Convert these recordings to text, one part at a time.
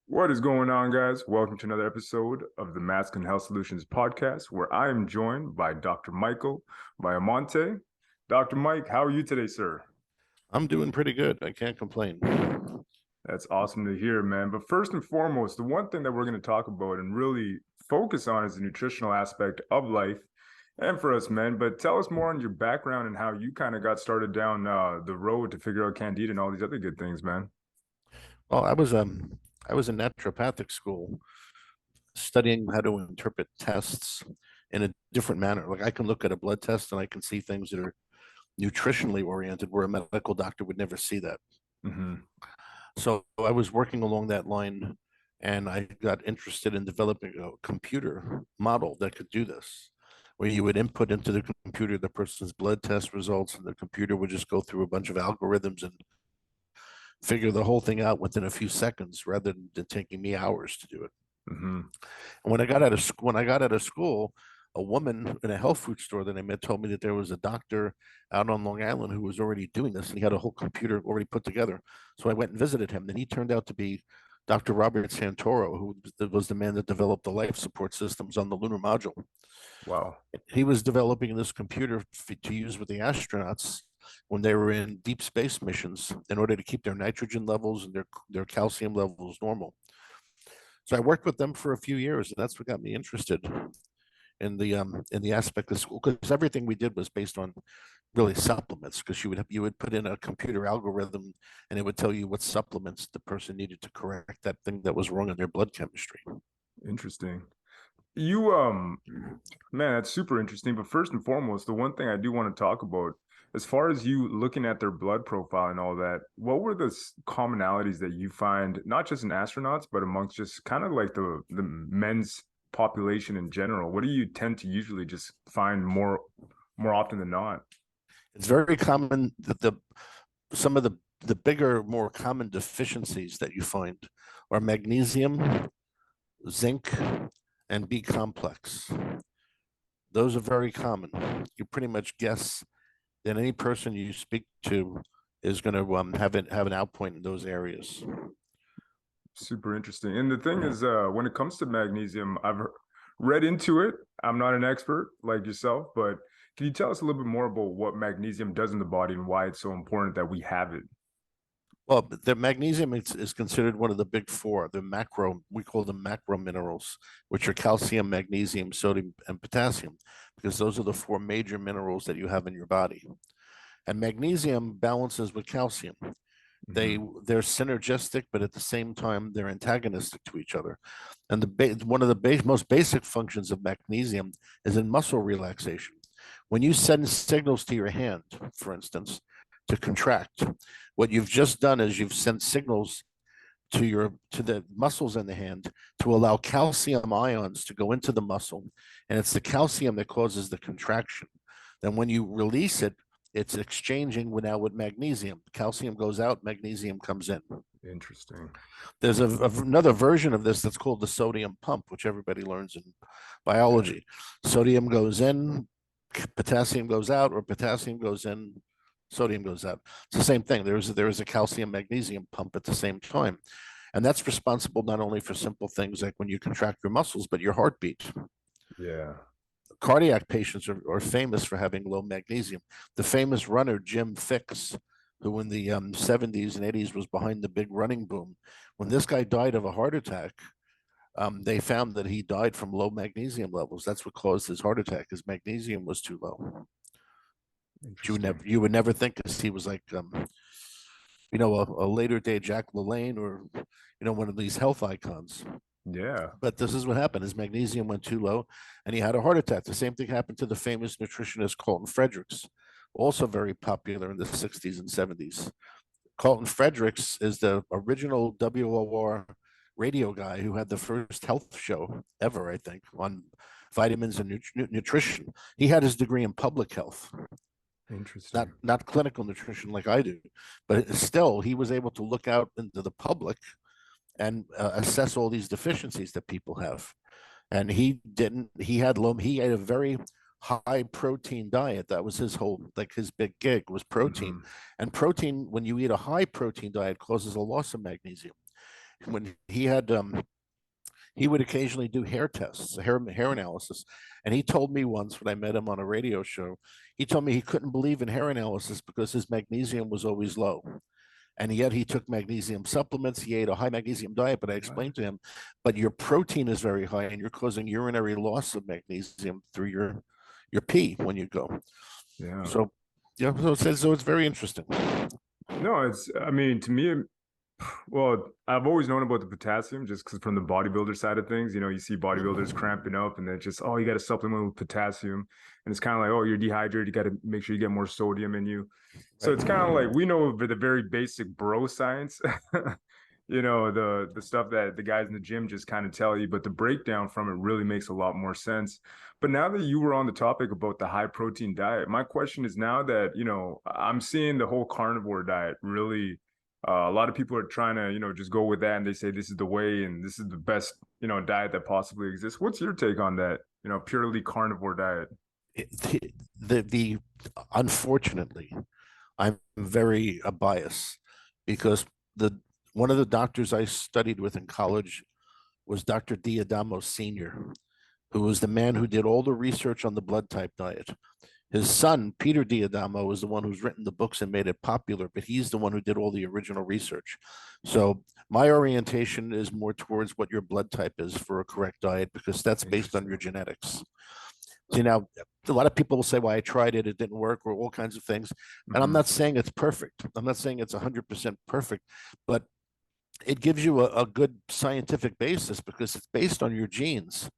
What is going on, guys? Welcome to another episode of the Mask and Health Solutions podcast, where I am joined by Dr. Michael Biamonte. Dr. Mike, how are you today, sir? I'm doing pretty good. I can't complain. That's awesome to hear, man. But first and foremost, the one thing that we're going to talk about and really focus on is the nutritional aspect of life and for us men. But tell us more on your background and how you kind of got started down the road to figure out Candida and all these other good things, man. Well, I was in naturopathic school studying how to interpret tests in a different manner. Like I can look at a blood test and I can see things that are nutritionally oriented where a medical doctor would never see that. Mm-hmm. So I was working along that line and I got interested in developing a computer model that could do this, where you would input into the computer the person's blood test results and the computer would just go through a bunch of algorithms and figure the whole thing out within a few seconds rather than taking me hours to do it. Mm-hmm. And when I got out of school, a woman in a health food store that I met told me that there was a doctor out on Long Island who was already doing this, and he had a whole computer already put together. So I went and visited him, and he turned out to be Dr. Robert Santoro, who was the man that developed the life support systems on the lunar module. Wow. He was developing this computer to use with the astronauts when they were in deep space missions in order to keep their nitrogen levels and their calcium levels normal. So I worked with them for a few years, and that's what got me interested in the aspect of school, because everything we did was based on really supplements, because you would put in a computer algorithm and it would tell you what supplements the person needed to correct that thing that was wrong in their blood chemistry. Interesting. You man, that's super interesting. But first and foremost, the one thing I do want to talk about, as far as you looking at their blood profile and all that, what were the commonalities that you find, not just in astronauts, but amongst just kind of like the men's population in general? What do you tend to usually just find more often than not? It's very common that some of the bigger, more common deficiencies that you find are magnesium, zinc, and B complex. Those are very common. You pretty much guess that any person you speak to is going to have an outpoint in those areas. Super interesting. And the thing is, when it comes to magnesium, I've read into it. I'm not an expert like yourself, but can you tell us a little bit more about what magnesium does in the body and why it's so important that we have it? Well, the magnesium is considered one of the big four, the macro, we call them macro minerals, which are calcium, magnesium, sodium, and potassium, because those are the four major minerals that you have in your body. And magnesium balances with calcium. They're synergistic, but at the same time they're antagonistic to each other. And one of the most basic functions of magnesium is in muscle relaxation. When you send signals to your hand, for instance, to contract, what you've just done is you've sent signals to the muscles in the hand to allow calcium ions to go into the muscle, and it's the calcium that causes the contraction. Then when you release it, it's exchanging now with magnesium. Calcium goes out, magnesium comes in. Interesting. There's another version of this that's called the sodium pump, which everybody learns in biology. Sodium goes in, potassium goes out, or potassium goes in, sodium goes out. It's the same thing. There is a calcium magnesium pump at the same time. And that's responsible not only for simple things like when you contract your muscles, but your heartbeat. Yeah. Cardiac patients are famous for having low magnesium. The famous runner, Jim Fixx, who in the 70s and 80s was behind the big running boom, when this guy died of a heart attack, they found that he died from low magnesium levels. That's what caused his heart attack. His magnesium was too low. You would never think, because he was like, a later day Jack LaLanne, or one of these health icons. Yeah. But this is what happened. His magnesium went too low and he had a heart attack. The same thing happened to the famous nutritionist Colton Fredericks, also very popular in the 60s and 70s. Colton Fredericks is the original WOR radio guy who had the first health show ever, I think, on vitamins and nutrition. He had his degree in public health. Interesting. Not clinical nutrition like I do, but still he was able to look out into the public and assess all these deficiencies that people have. And he didn't. He had a very high protein diet. That was his big gig was protein. And protein, when you eat a high protein diet, causes a loss of magnesium. when he would occasionally do hair tests, hair analysis. And he told me once when I met him on a radio show, he told me he couldn't believe in hair analysis because his magnesium was always low. And yet he took magnesium supplements. He ate a high magnesium diet, but I explained to him, but your protein is very high and you're causing urinary loss of magnesium through your pee when you go. Yeah. So, yeah, so it's very interesting. No, I mean, to me, well, I've always known about the potassium just because from the bodybuilder side of things, you see bodybuilders cramping up and then just, oh, you got to supplement with potassium. And it's kind of like, oh, you're dehydrated. You got to make sure you get more sodium in you. So it's kind of like we know the very basic bro science, the stuff that the guys in the gym just kind of tell you, but the breakdown from it really makes a lot more sense. But now that you were on the topic about the high protein diet, my question is now that, I'm seeing the whole carnivore diet really a lot of people are trying to, just go with that and they say this is the way and this is the best, diet that possibly exists. What's your take on that, purely carnivore diet? The unfortunately, I'm very biased because the one of the doctors I studied with in college was Dr. Diadamo Sr., who was the man who did all the research on the blood type diet. His son, Peter Diadamo, is the one who's written the books and made it popular, but he's the one who did all the original research. So my orientation is more towards what your blood type is for a correct diet, because that's based on your genetics. See, now, a lot of people will say, well, I tried it, it didn't work, or all kinds of things. And I'm not saying it's perfect. I'm not saying it's 100% perfect, but it gives you a good scientific basis because it's based on your genes.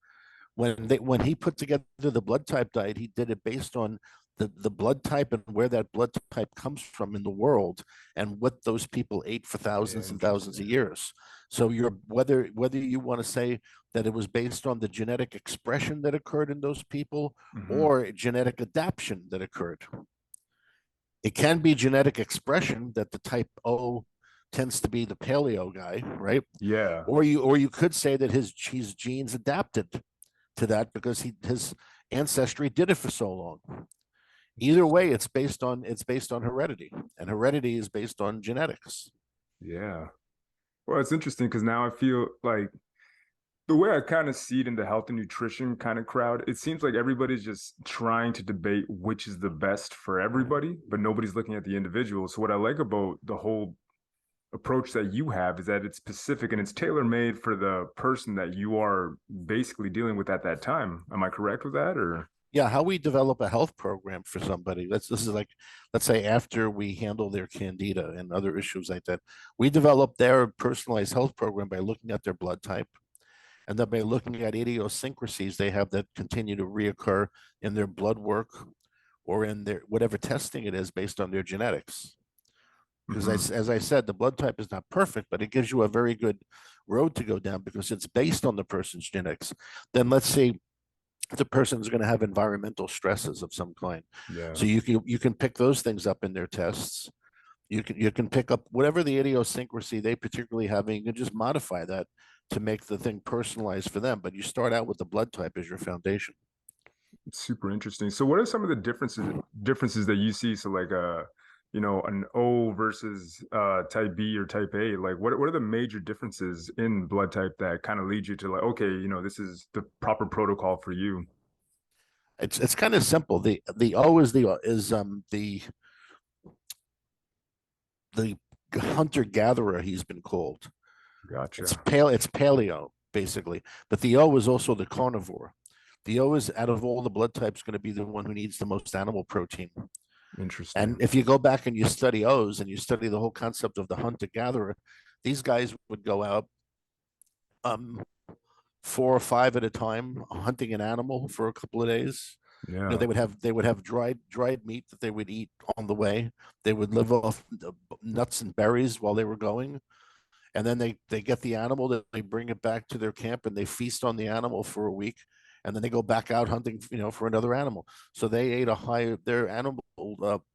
When he put together the blood type diet, he did it based on the blood type and where that blood type comes from in the world and what those people ate for thousands and thousands of years. So whether you want to say that it was based on the genetic expression that occurred in those people or genetic adaptation that occurred. It can be genetic expression that the type O tends to be the paleo guy, right? Yeah. Or you could say that his genes adapted to that because his ancestry did it for so long. Either way, it's based on heredity, and heredity is based on genetics. Yeah. Well, it's interesting because now I feel like the way I kind of see it in the health and nutrition kind of crowd, it seems like everybody's just trying to debate which is the best for everybody, but nobody's looking at the individual. So what I like about the whole approach that you have is that it's specific and it's tailor-made for the person that you are basically dealing with at that time. Am I correct with that, or? Yeah, how we develop a health program for somebody. This is like, let's say after we handle their candida and other issues like that, we develop their personalized health program by looking at their blood type, and then by looking at idiosyncrasies they have that continue to reoccur in their blood work or in their whatever testing it is based on their genetics. Because as I said, the blood type is not perfect, but it gives you a very good road to go down because it's based on the person's genetics. Then let's say the person is going to have environmental stresses of some kind. Yeah. So you can pick those things up in their tests. You can pick up whatever the idiosyncrasy they particularly have, and you can just modify that to make the thing personalized for them. But you start out with the blood type as your foundation. It's super interesting. So what are some of the differences that you see? So like an O versus type B or type A, like what are the major differences in blood type that kind of lead you to like, okay, this is the proper protocol for you? It's kind of simple. The O is the hunter gatherer, he's been called. Gotcha. It's paleo basically, but the O is also the carnivore. The O is, out of all the blood types, going to be the one who needs the most animal protein. Interesting. And if you go back and you study O's and you study the whole concept of the hunter gatherer, these guys would go out 4 or 5 at a time hunting an animal for a couple of days. Yeah. They would have dried meat that they would eat on the way. They would live off nuts and berries while they were going, and then they get the animal, that they bring it back to their camp and they feast on the animal for a week, and then they go back out hunting, for another animal. So they ate their animal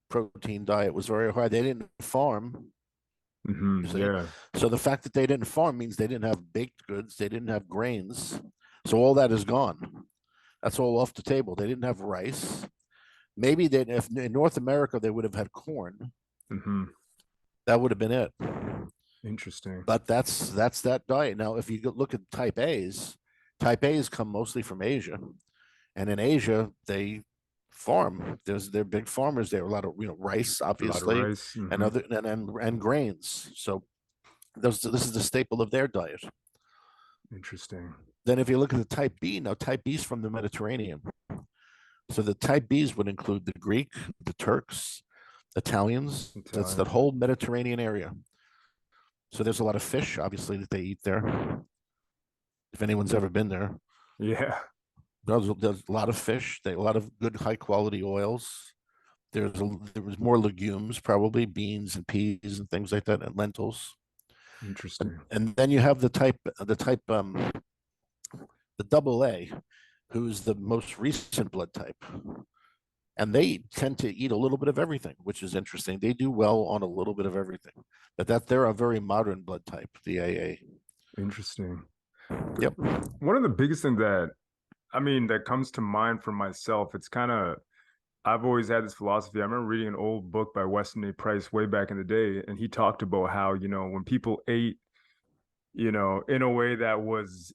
protein diet was very high. They didn't farm. Yeah. So the fact that they didn't farm means they didn't have baked goods, they didn't have grains. So all that is gone. That's all off the table. They didn't have rice. Maybe if in North America they would have had corn. That would have been it. Interesting. But that's that diet. Now, if you look at type A's come mostly from Asia, and in Asia they farm. They're big farmers there. A lot of rice, A lot of obviously, rice. and other and grains. So this is the staple of their diet. Interesting. Then if you look at the type B, now type B is from the Mediterranean. So the type Bs would include the Greek, the Turks, Italians. That's that Italian. whole Mediterranean area. So there's a lot of fish, obviously, that they eat there. If anyone's ever been there, Yeah. there's a lot of fish. A lot of good, high quality oils. There was more legumes, probably beans and peas and things like that, and lentils. Interesting. And then you have the double A, who's the most recent blood type. And they tend to eat a little bit of everything, which is interesting. They do well on a little bit of everything, but they're a very modern blood type, the AA. Interesting. Yep. One of the biggest things that comes to mind for myself, it's kind of, I've always had this philosophy. I remember reading an old book by Weston A. Price way back in the day, and he talked about how, when people ate, in a way that was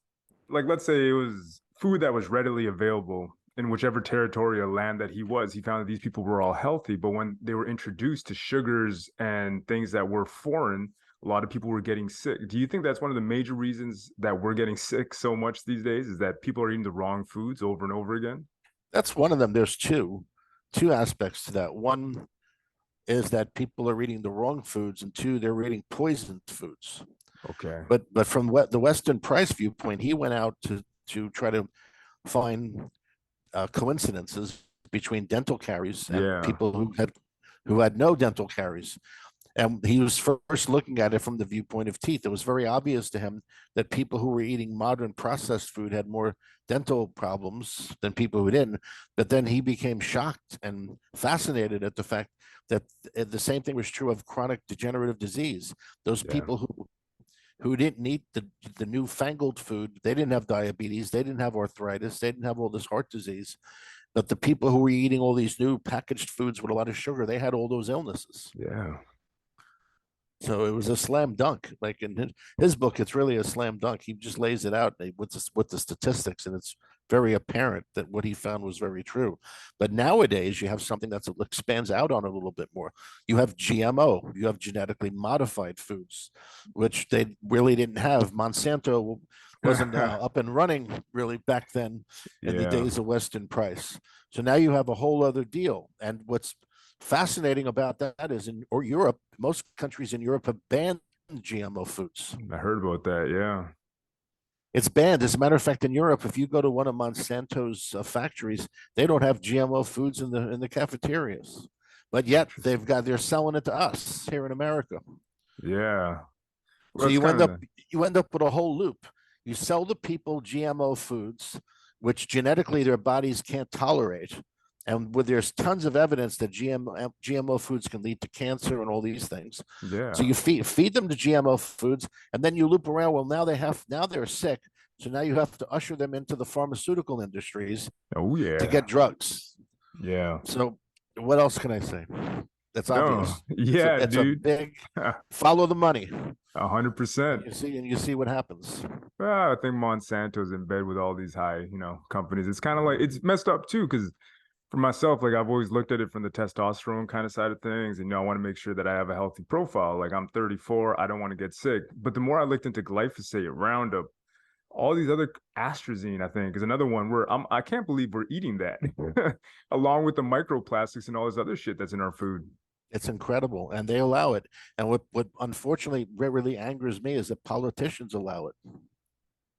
like, let's say it was food that was readily available in whichever territory or land that he found that these people were all healthy. But when they were introduced to sugars and things that were foreign, a lot of people were getting sick. Do you think that's one of the major reasons that we're getting sick so much these days, is that people are eating the wrong foods over and over again? That's one of them. There's two aspects to that. One is that people are eating the wrong foods, and two, they're eating poisoned foods. Okay. But from the Weston Price viewpoint, he went out to try to find coincidences between dental caries and Yeah. people who had no dental caries. And he was first looking at it from the viewpoint of teeth. It was very obvious to him that people who were eating modern processed food had more dental problems than people who didn't. But then he became shocked and fascinated at the fact that the same thing was true of chronic degenerative disease. Those Yeah. people who didn't eat the newfangled food, they didn't have diabetes, they didn't have arthritis, they didn't have all this heart disease. But the people who were eating all these new packaged foods with a lot of sugar, they had all those illnesses. Yeah. So it was a slam dunk. Like in his book, it's really a slam dunk. He just lays it out with the statistics, and it's very apparent that what he found was very true. But nowadays, you have something that expands out on it a little bit more. You have GMO, you have genetically modified foods, which they really didn't have. Monsanto wasn't up and running really back then in the Yeah. days of Weston Price. So now you have a whole other deal. And what's fascinating about that is Europe, most countries in Europe have banned GMO foods. I heard about that. Yeah. It's banned. As a matter of fact, in Europe, if you go to one of Monsanto's factories, they don't have GMO foods in the cafeterias, but yet they're selling it to us here in America. Yeah. So Well, that's kind of you end up with a whole loop. You sell the people GMO foods, which genetically their bodies can't tolerate, and where there's tons of evidence that GMO foods can lead to cancer and all these things. yeah. So you feed them to GMO foods, and then you loop around. Well, now they're sick, so now you have to usher them into the pharmaceutical industries Oh to yeah. get drugs. Yeah. So what else can I say? That's No. obvious. Yeah, It's a dude. big follow the money. 100%. You see what happens. Well, I think Monsanto's in bed with all these high, companies. It's kind of like it's messed up too, because for myself, like I've always looked at it from the testosterone kind of side of things, and I want to make sure that I have a healthy profile. Like I'm 34, I don't want to get sick. But the more I looked into glyphosate, Roundup, all these other astrazine, I think, is another one where I can't believe we're eating that, along with the microplastics and all this other shit that's in our food. It's incredible, and they allow it. And what unfortunately really angers me is that politicians allow it.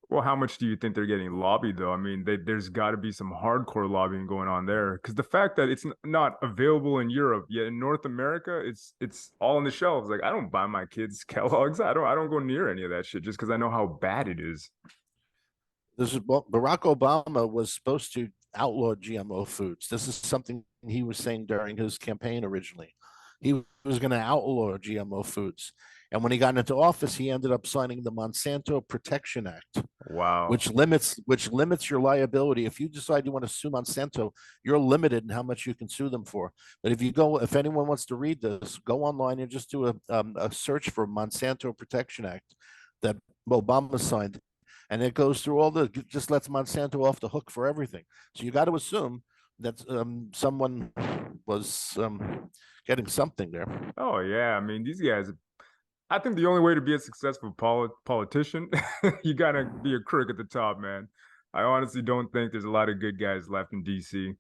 Well, how much do you think they're getting lobbied, though? I mean, there's got to be some hardcore lobbying going on there, because the fact that it's not available in Europe, yet in North America, it's all on the shelves. Like I don't buy my kids Kellogg's. I don't go near any of that shit just because I know how bad it is. Barack Obama was supposed to outlaw GMO foods. This is something he was saying during his campaign originally. He was going to outlaw GMO foods. And when he got into office, he ended up signing the Monsanto Protection Act, Wow. which limits your liability. If you decide you want to sue Monsanto, you're limited in how much you can sue them for. But if anyone wants to read this, go online and just do a search for Monsanto Protection Act that Obama signed, and it goes through just lets Monsanto off the hook for everything. So you got to assume that someone was getting something there. Oh yeah. I mean, these guys. I think the only way to be a successful politician, you gotta be a crook at the top, man. I honestly don't think there's a lot of good guys left in DC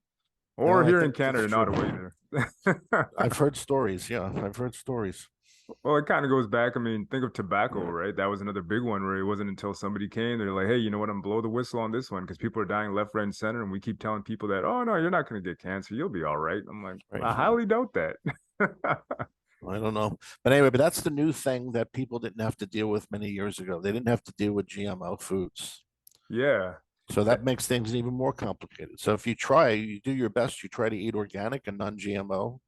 No, or I here in think that's Canada, not true. away there. I've heard stories. Yeah, I've heard stories. Well, it kind of goes back. I mean, think of tobacco, right? That was another big one where it wasn't until somebody came, they're like, hey, you know what? I'm blow the whistle on this one because people are dying left, right, and center. And we keep telling people that, oh, no, you're not going to get cancer. You'll be all right. I'm like, Right. I highly doubt that. I don't know. But anyway, but that's the new thing that people didn't have to deal with many years ago. They didn't have to deal with GMO foods. Yeah. So that makes things even more complicated. So if you do your best, you try to eat organic and non-GMO.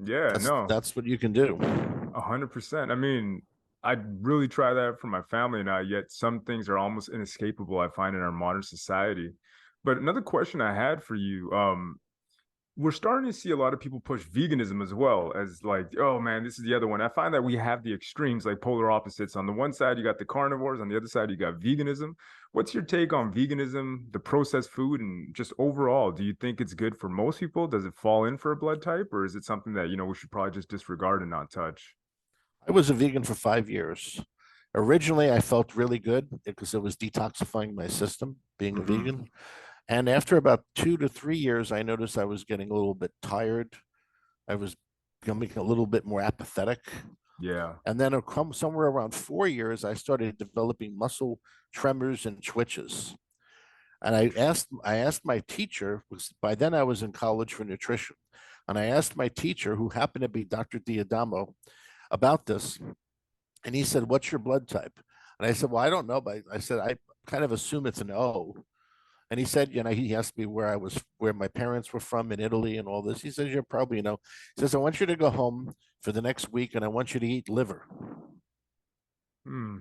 Yeah. No. That's what you can do. 100%. I mean, I really try that for my family now, yet some things are almost inescapable, I find, in our modern society. But another question I had for you, we're starting to see a lot of people push veganism as well as like, oh man, this is the other one. I find that we have the extremes, like polar opposites. On the one side, you got the carnivores, on the other side, you got veganism. What's your take on veganism, the processed food, and just overall? Do you think it's good for most people? Does it fall in for a blood type, or is it something that, we should probably just disregard and not touch? I was a vegan for 5 years. Originally, I felt really good because it was detoxifying my system, being a Mm-hmm. vegan. And after about 2 to 3 years, I noticed I was getting a little bit tired. I was becoming a little bit more apathetic. Yeah. And then somewhere around 4 years, I started developing muscle tremors and twitches. And I asked my teacher, was by then I was in college for nutrition. And I asked my teacher, who happened to be Dr. Diadamo, about this. And he said, "What's your blood type?" And I said, "Well, I don't know, but I said, I kind of assume it's an O." And he said, he asked me where my parents were from in Italy and all this. He says, "You're probably, he says, I want you to go home for the next week and I want you to eat liver." Hmm.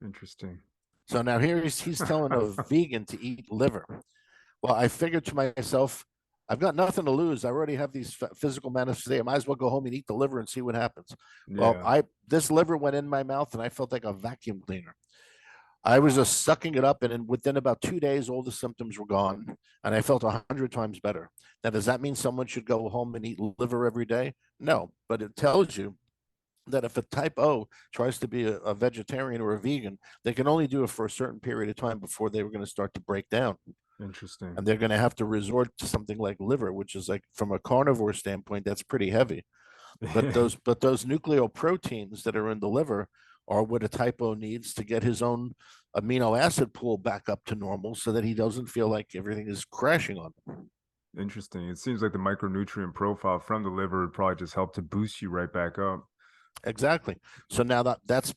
Interesting. So now here he's telling a vegan to eat liver. Well, I figured to myself, I've got nothing to lose. I already have these physical manifestations. I might as well go home and eat the liver and see what happens. Well, Yeah. this liver went in my mouth and I felt like a vacuum cleaner. I was Wow. just sucking it up, and within about 2 days, all the symptoms were gone, and I felt 100 times better. Now, does that mean someone should go home and eat liver every day? No, but it tells you that if a type O tries to be a vegetarian or a vegan, they can only do it for a certain period of time before they were going to start to break down. Interesting. And they're going to have to resort to something like liver, which is like from a carnivore standpoint, that's pretty heavy. But those nucleoproteins that are in the liver are what a type O needs to get his own amino acid pool back up to normal so that he doesn't feel like everything is crashing on him. Interesting. It seems like the micronutrient profile from the liver would probably just help to boost you right back up. Exactly. So now that's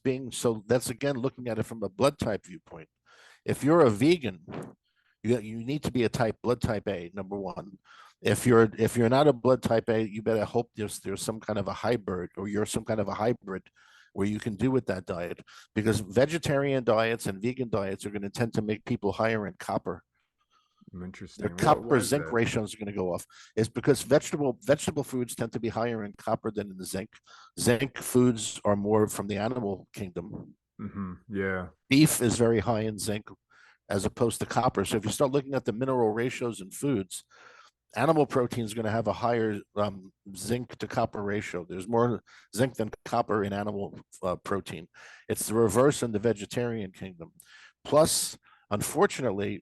again looking at it from a blood type viewpoint. If you're a vegan, you need to be a blood type A, number one. If you're not a blood type A, you better hope there's some kind of a hybrid, or you're some kind of a hybrid where you can do with that diet, because vegetarian diets and vegan diets are going to tend to make people higher in copper. Their Interesting. Why copper is zinc that? ratios are going to go off. Is because vegetable foods tend to be higher in copper than in the zinc. Zinc foods are more from the animal kingdom. Mm-hmm. Yeah. Beef is very high in zinc as opposed to copper. So if you start looking at the mineral ratios in foods, animal protein is going to have a higher zinc to copper ratio. There's more zinc than copper in animal protein. It's the reverse in the vegetarian kingdom. Plus, unfortunately,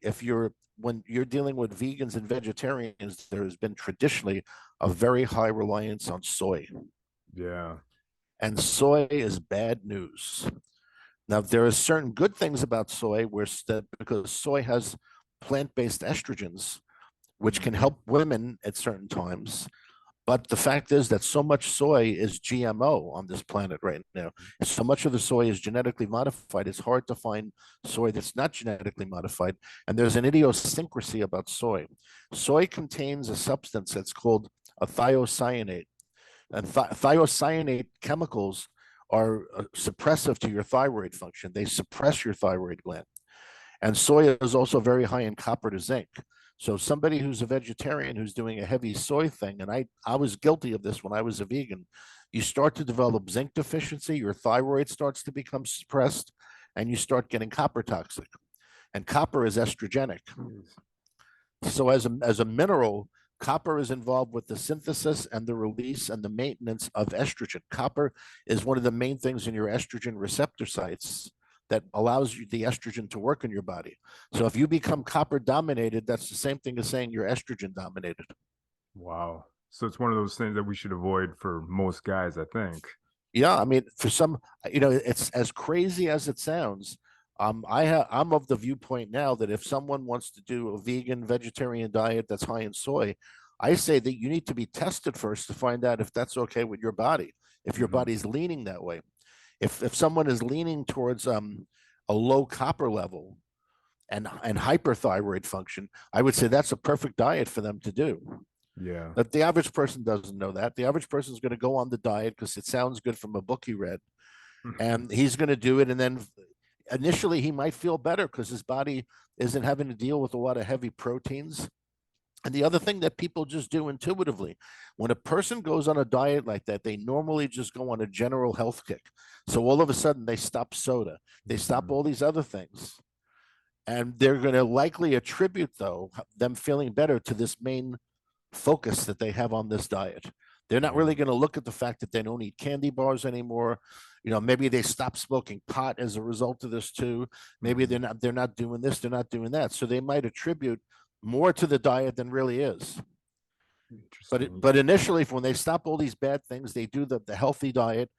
when you're dealing with vegans and vegetarians, there has been traditionally a very high reliance on soy, Yeah. and soy is bad news. Now, there are certain good things about soy, because soy has plant-based estrogens, which can Mm-hmm. help women at certain times. But the fact is that so much soy is GMO on this planet right now. So much of the soy is genetically modified. It's hard to find soy that's not genetically modified. And there's an idiosyncrasy about soy. Soy contains a substance that's called a thiocyanate. And thiocyanate chemicals are suppressive to your thyroid function. They suppress your thyroid gland. And soy is also very high in copper to zinc. So somebody who's a vegetarian who's doing a heavy soy thing, and I was guilty of this when I was a vegan, you start to develop zinc deficiency, your thyroid starts to become suppressed, and you start getting copper toxic. And copper is estrogenic. So as a mineral, copper is involved with the synthesis and the release and the maintenance of estrogen. Copper is one of the main things in your estrogen receptor sites that allows you the estrogen to work in your body. So if you become copper dominated, that's the same thing as saying you're estrogen dominated. Wow. So it's one of those things that we should avoid for most guys, I think. Yeah, I mean, for some, it's as crazy as it sounds. I'm of the viewpoint now that if someone wants to do a vegan, vegetarian diet that's high in soy, I say that you need to be tested first to find out if that's okay with your body, if your body's leaning that way. If someone is leaning towards a low copper level and hyperthyroid function, I would say that's a perfect diet for them to do. Yeah. But the average person doesn't know that. The average person is going to go on the diet because it sounds good from a book he read, and he's going to do it. And then initially he might feel better because his body isn't having to deal with a lot of heavy proteins. And the other thing that people just do intuitively, when a person goes on a diet like that, they normally just go on a general health kick. So all of a sudden they stop soda, they stop all these other things. And they're going to likely attribute, though, them feeling better to this main focus that they have on this diet. They're not really going to look at the fact that they don't eat candy bars anymore. Maybe they stop smoking pot as a result of this too. Maybe they're not doing this, they're not doing that. So they might attribute more to the diet than really is. But initially, when they stop all these bad things, they do the healthy diet.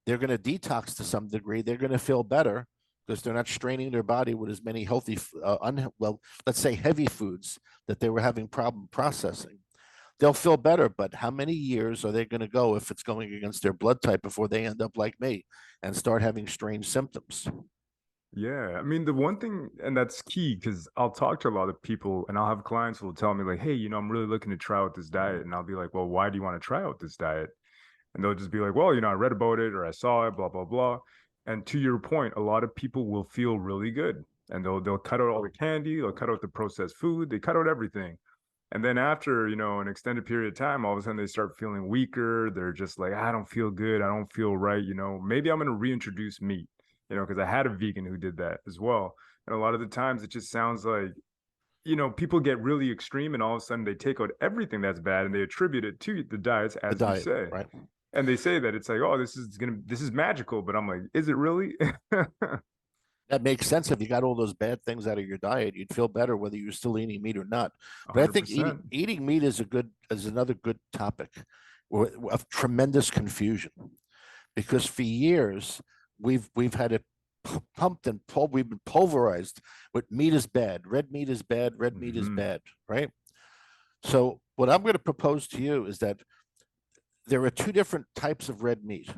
They're going to detox to some degree. They're going to feel better because they're not straining their body with as many healthy, let's say heavy foods that they were having problem processing. They'll feel better, but how many years are they going to go if it's going against their blood type before they end up like me and start having strange symptoms? Yeah, I mean, the one thing, and that's key, because I'll talk to a lot of people and I'll have clients who will tell me, like, hey, I'm really looking to try out this diet. And I'll be like, well, why do you want to try out this diet? And they'll just be like, well, I read about it or I saw it, blah, blah, blah. And to your point, a lot of people will feel really good and they'll cut out all the candy, they'll cut out the processed food, they cut out everything. And then after, an extended period of time, all of a sudden they start feeling weaker. They're just like, I don't feel good. I don't feel right. Maybe I'm going to reintroduce meat, because I had a vegan who did that as well. And a lot of the times it just sounds like, people get really extreme and all of a sudden they take out everything that's bad and they attribute it to the diets, The as you diet, say. right? And they say that it's like, oh, this is magical. But I'm like, is it really? That makes sense. If you got all those bad things out of your diet, you'd feel better whether you're still eating meat or not. But I think 100%. eating meat is another good topic of tremendous confusion because for years we've had it pumped and we've been pulverized with meat is bad, red meat is bad, red meat is bad, right? So what I'm going to propose to you is that there are two different types of red meat.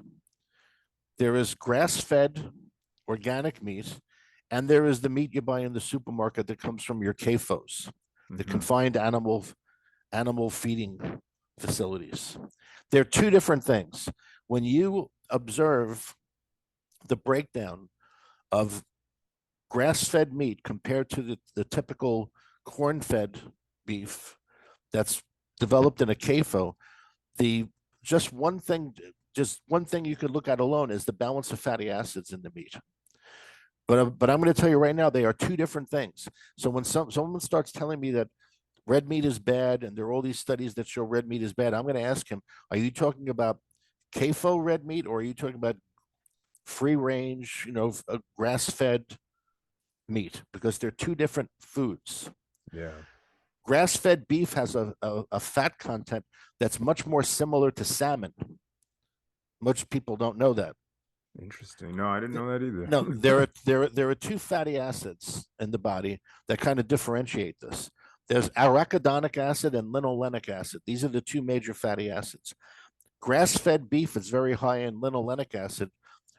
There is grass-fed organic meat, and there is the meat you buy in the supermarket that comes from your CAFOs, the confined animal feeding facilities. They're two different things. When you observe the breakdown of grass-fed meat compared to the typical corn-fed beef that's developed in a CAFO, the just one thing you could look at alone is the balance of fatty acids in the meat. But I'm going to tell you right now, they are two different things. So when someone starts telling me that red meat is bad, and there are all these studies that show red meat is bad, I'm going to ask him, are you talking about CAFO red meat, or are you talking about free range, grass fed meat? Because they're two different foods. Yeah. Grass fed beef has a fat content that's much more similar to salmon. Most people don't know that. Interesting. No, I didn't know that either. No, there are two fatty acids in the body that kind of differentiate this. There's arachidonic acid and linolenic acid. These are the two major fatty acids. Grass-fed beef is very high in linolenic acid,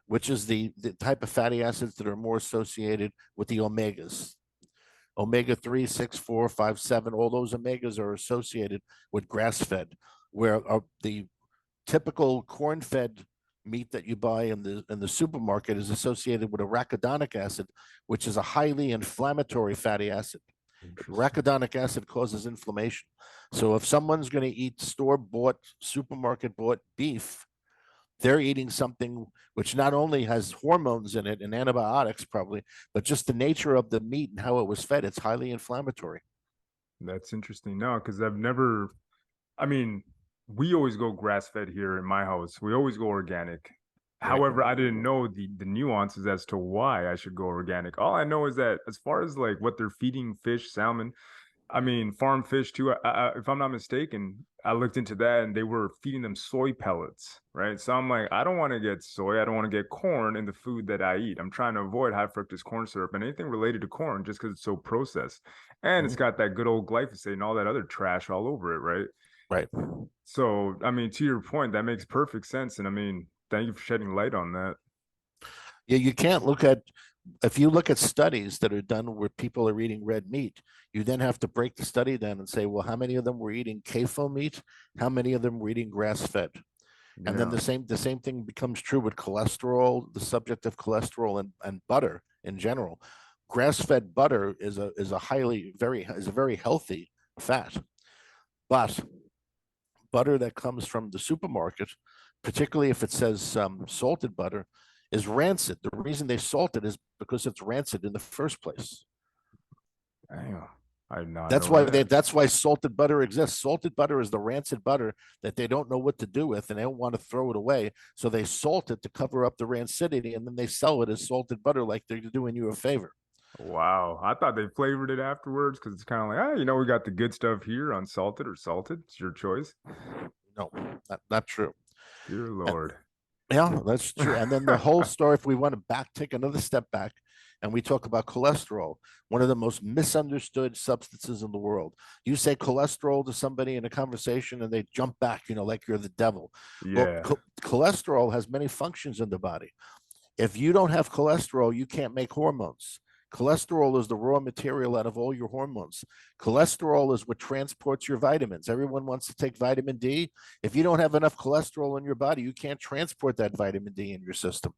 which is the type of fatty acids that are more associated with the omegas. Omega-3, 6, 4, 5, 7, all those omegas are associated with grass-fed, where the typical corn-fed meat that you buy in the supermarket is associated with arachidonic acid, which is a highly inflammatory fatty acid. Interesting. Arachidonic acid causes inflammation. So if someone's going to eat store-bought, supermarket-bought beef, they're eating something which not only has hormones in it and antibiotics probably, but just the nature of the meat and how it was fed, it's highly inflammatory. That's interesting. No, because I've never, I mean, we always go grass fed here in my house. We always go organic. Right. However, I didn't know the nuances as to why I should go organic. All I know is that as far as like what they're feeding fish, salmon, I mean, farm fish too. If I'm not mistaken, I looked into that and they were feeding them soy pellets, right? So I'm like, I don't want to get soy. I don't want to get corn in the food that I eat. I'm trying to avoid high fructose corn syrup and anything related to corn just because it's so processed. And it's Mhm. got that good old glyphosate and all that other trash all over it, right? Right. So, I mean, to your point, that makes perfect sense. And I mean, thank you for shedding light on that. Yeah, you can't look at, if you look at studies that are done where people are eating red meat, you then have to break the study down and say, well, how many of them were eating CAFO meat? How many of them were eating grass fed? And then Yeah. the same thing becomes true with cholesterol, the subject of cholesterol and butter in general. Grass fed butter is a very healthy fat, but butter that comes from the supermarket, particularly if it says salted butter, is rancid. The reason they salt it is because it's rancid in the first place. Damn. I did not know that. That's why salted butter exists. Salted butter is the rancid butter that they don't know what to do with and they don't want to throw it away. So they salt it to cover up the rancidity and then they sell it as salted butter like they're doing you a favor. Wow. I thought they flavored it afterwards because it's kind of like, ah, you know, we got the good stuff here, unsalted or salted. It's your choice. No, not true. Dear And Lord. yeah, that's true. And then the whole story, if we want to take another step back and we talk about cholesterol, one of the most misunderstood substances in the world. You say cholesterol to somebody in a conversation and they jump back, like you're the devil. Well, Yeah. cholesterol has many functions in the body. If you don't have cholesterol, you can't make hormones. Cholesterol is the raw material out of all your hormones. Cholesterol is what transports your vitamins. Everyone wants to take vitamin D. If you don't have enough cholesterol in your body, you can't transport that vitamin D in your system.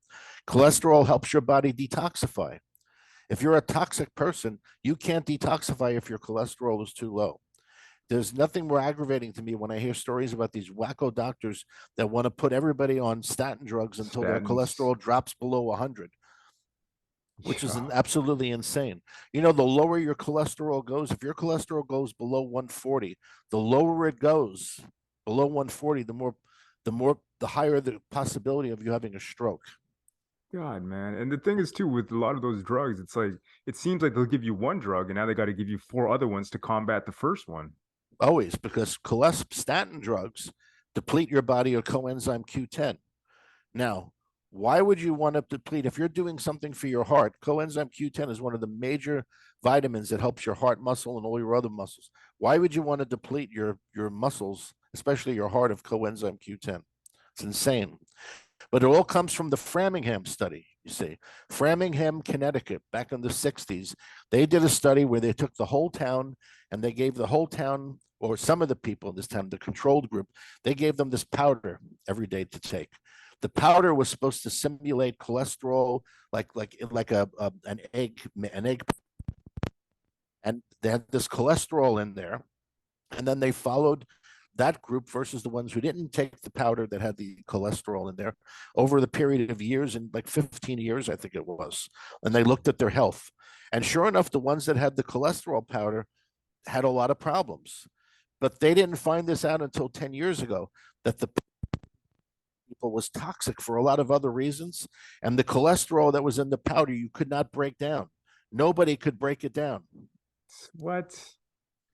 Cholesterol helps your body detoxify. If you're a toxic person, you can't detoxify if your cholesterol is too low. There's nothing more aggravating to me when I hear stories about these wacko doctors that want to put everybody on statin drugs until their Statins. cholesterol drops below 100, which is Yeah. absolutely insane. The lower your cholesterol goes, if your cholesterol goes below 140, the lower it goes below 140, the higher the possibility of you having a stroke. God, man. And the thing is, too, with a lot of those drugs, it's like, it seems like they'll give you one drug and now they got to give you four other ones to combat the first one. Always, because statin drugs deplete your body of coenzyme Q10. Now, why would you want to deplete if you're doing something for your heart? Coenzyme Q10 is one of the major vitamins that helps your heart muscle and all your other muscles. Why would you want to deplete your muscles, especially your heart, of coenzyme Q10? It's insane. But it all comes from the Framingham study, you see. Framingham, Connecticut, back in the 60s, they did a study where they took the whole town and they gave the whole town, or some of the people in this town, the controlled group, they gave them this powder every day to take. The powder was supposed to simulate cholesterol, like an egg, and they had this cholesterol in there. And then they followed that group versus the ones who didn't take the powder that had the cholesterol in there over the period of years, and like 15 years, I think it was. And they looked at their health. And sure enough, the ones that had the cholesterol powder had a lot of problems. But they didn't find this out until 10 years ago, that the people was toxic for a lot of other reasons. And the cholesterol that was in the powder, you could not break down. Nobody could break it down. What?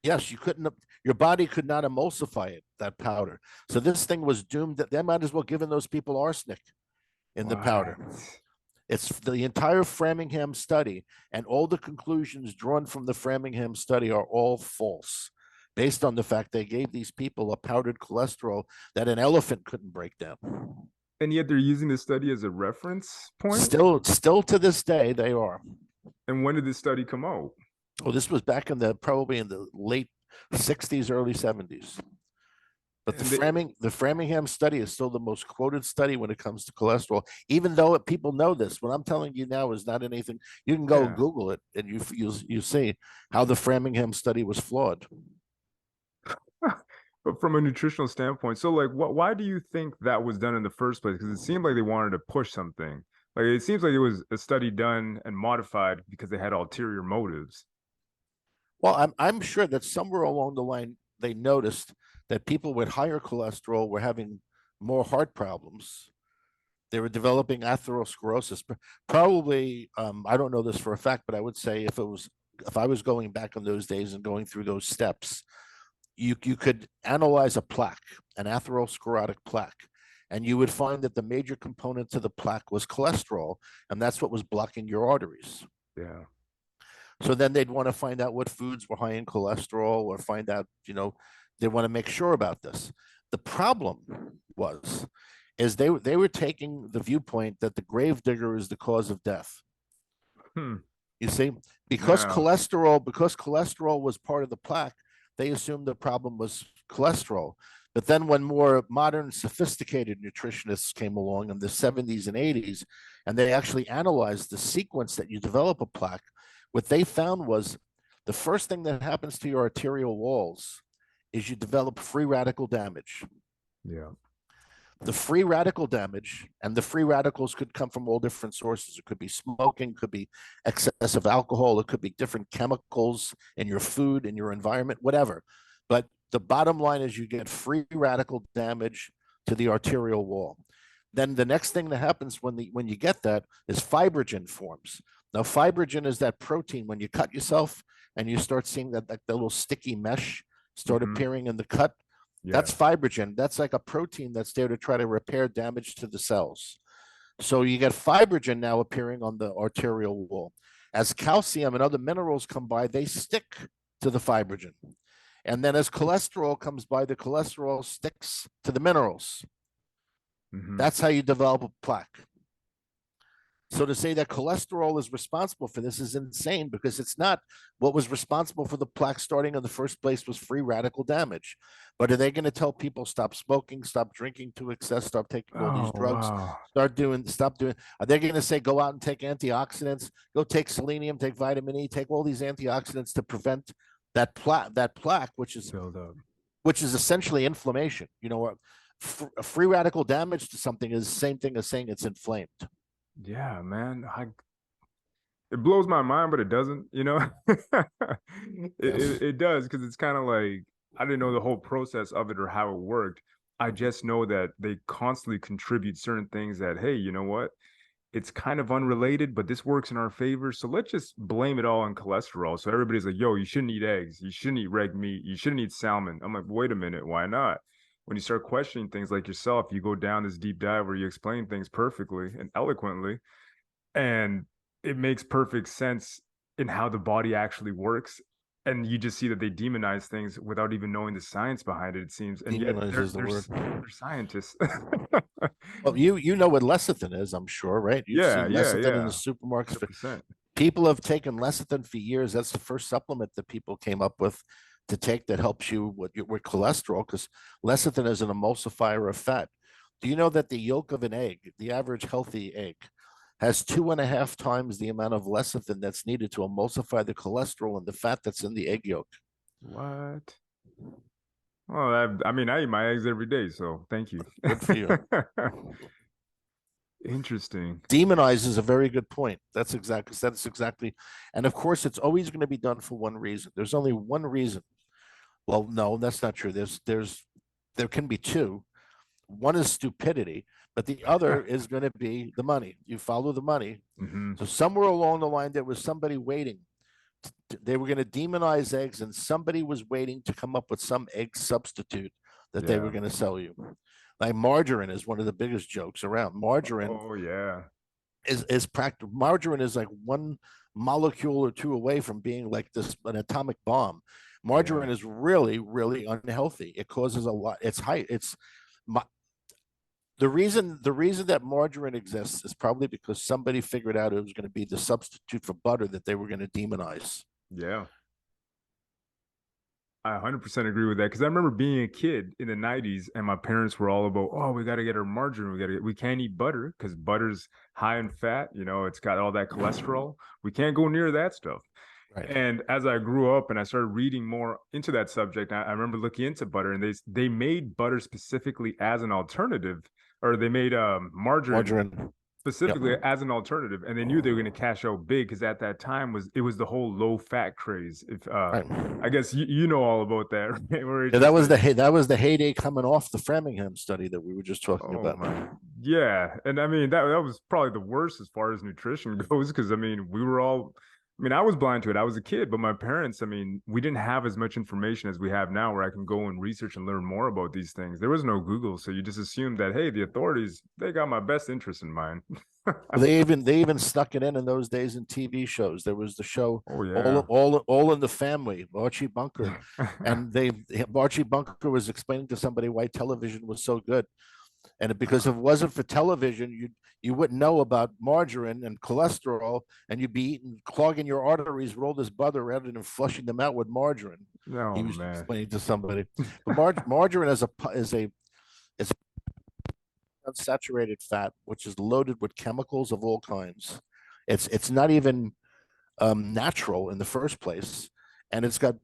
Yes, you couldn't. Your body could not emulsify it, that powder. So this thing was doomed. That they might as well given those people arsenic in the powder. What? It's the entire Framingham study, and all the conclusions drawn from the Framingham study are all false, based on the fact they gave these people a powdered cholesterol that an elephant couldn't break down. And yet they're using this study as a reference point? Still to this day, they are. And when did this study come out? Well, this was back in probably in the late 60s, early 70s. But And the Framingham study is still the most quoted study when it comes to cholesterol, even though people know this. What I'm telling you now is not anything. You can go yeah. Google it and you see how the Framingham study was flawed. But from a nutritional standpoint, so like, why do you think that was done in the first place? Because it seemed like they wanted to push something. Like, it seems like it was a study done and modified because they had ulterior motives. Well, I'm sure that somewhere along the line they noticed that people with higher cholesterol were having more heart problems. They were developing atherosclerosis. Probably, I don't know this for a fact, but I would say if I was going back in those days and going through those steps, you could analyze a plaque, an atherosclerotic plaque, and you would find that the major component to the plaque was cholesterol, and that's what was blocking your arteries. Yeah. So then they'd want to find out what foods were high in cholesterol or find out, they want to make sure about this. The problem was, is they were taking the viewpoint that the gravedigger is the cause of death. Hmm. You see, Wow. because cholesterol was part of the plaque, they assumed the problem was cholesterol. But then when more modern, sophisticated nutritionists came along in the 70s and 80s, and they actually analyzed the sequence that you develop a plaque, what they found was the first thing that happens to your arterial walls is you develop free radical damage. Yeah. The free radical damage, and the free radicals could come from all different sources. It could be smoking, could be excessive alcohol, it could be different chemicals in your food, in your environment, whatever. But the bottom line is you get free radical damage to the arterial wall. Then the next thing that happens when you get that is fibrogen forms. Now, fibrogen is that protein when you cut yourself and you start seeing that, like the little sticky mesh start Hmm. appearing in the cut. Yeah. That's fibrogen. That's like a protein that's there to try to repair damage to the cells. So you get fibrogen now appearing on the arterial wall. As calcium and other minerals come by, they stick to the fibrogen. And then as cholesterol comes by, the cholesterol sticks to the minerals. Hmm. That's how you develop a plaque. So to say that cholesterol is responsible for this is insane because it's not. What was responsible for the plaque starting in the first place was free radical damage. But are they going to tell people stop smoking, stop drinking to excess, stop taking all Oh, these drugs, wow. stop doing? Are they going to say go out and take antioxidants, go take selenium, take vitamin E, take all these antioxidants to prevent that plaque, Build up. which is essentially inflammation. Free radical damage to something is the same thing as saying it's inflamed. Yeah, man. It blows my mind, but it doesn't, you know? It, Yes. it does because it's kind of like I didn't know the whole process of it or how it worked. I just know that they constantly contribute certain things that, hey, you know what? It's kind of unrelated, but this works in our favor. So let's just blame it all on cholesterol. So everybody's like, yo, you shouldn't eat eggs. You shouldn't eat red meat. You shouldn't eat salmon. I'm like, wait a minute. Why not? When you start questioning things like yourself, you go down this deep dive where you explain things perfectly and eloquently. And it makes perfect sense in how the body actually works. And you just see that they demonize things without even knowing the science behind it, it seems. And yet Demonize is the word. they're scientists. Well, you know what lecithin is, I'm sure, right? You've Yeah, seen yeah, lecithin in the yeah. supermarkets. 100%. People have taken lecithin for years. That's the first supplement that people came up with to take that helps you with cholesterol because lecithin is an emulsifier of fat. Do you know that the yolk of an egg, the average healthy egg, has 2.5 times the amount of lecithin that's needed to emulsify the cholesterol and the fat that's in the egg yolk? What? Well, I mean, I eat my eggs every day, so thank you. Good for you. Interesting. Demonize is a very good point. That's exactly, and of course, it's always going to be done for one reason. There's only one reason. Well, no, that's not true. There can be two. One is stupidity, but the other is going to be the money. You follow the money. Hmm. So somewhere along the line, there was somebody waiting. They were going to demonize eggs, and somebody was waiting to come up with some egg substitute that they were Yeah. going to sell you. Like margarine is one of the biggest jokes around. Margarine Oh, yeah. is practical. Margarine is like one molecule or two away from being like this an atomic bomb. Yeah. Margarine is really really unhealthy. It causes a lot. It's high. It's my, the reason that margarine exists is probably because somebody figured out it was going to be the substitute for butter that they were going to demonize. Yeah. I 100% agree with that because I remember being a kid in the 90s and my parents were all about, oh, we got to get our margarine. We can't eat butter because butter's high in fat. You know, it's got all that cholesterol. We can't go near that stuff. Right. And as I grew up and I started reading more into that subject, I remember looking into butter and they made butter specifically as an alternative, or they made margarine Margarine. Yep. specifically as an alternative, and they knew they were going to cash out big because at that time was the whole low fat craze. If Right. I guess you know all about that, right? Where it's Yeah, that just was that was the heyday coming off the Framingham study that we were just talking oh about. my yeah, and I mean that was probably the worst as far as nutrition goes because I mean we were all. I mean, I was blind to it. I was a kid, but my parents, I mean, we didn't have as much information as we have now where I can go and research and learn more about these things. There was no Google, so you just assumed that, hey, the authorities, they got my best interest in mind. They even snuck it in those days in TV shows. There was the show Oh all yeah. all in the family, Archie Bunker, and Archie Bunker was explaining to somebody why television was so good, and because if it wasn't for television, you wouldn't know about margarine and cholesterol, and you'd be eating clogging your arteries with all this butter rather than flushing them out with margarine. He Oh was man. explaining to somebody, but margarine is unsaturated fat, which is loaded with chemicals of all kinds. It's not even natural in the first place, and it's got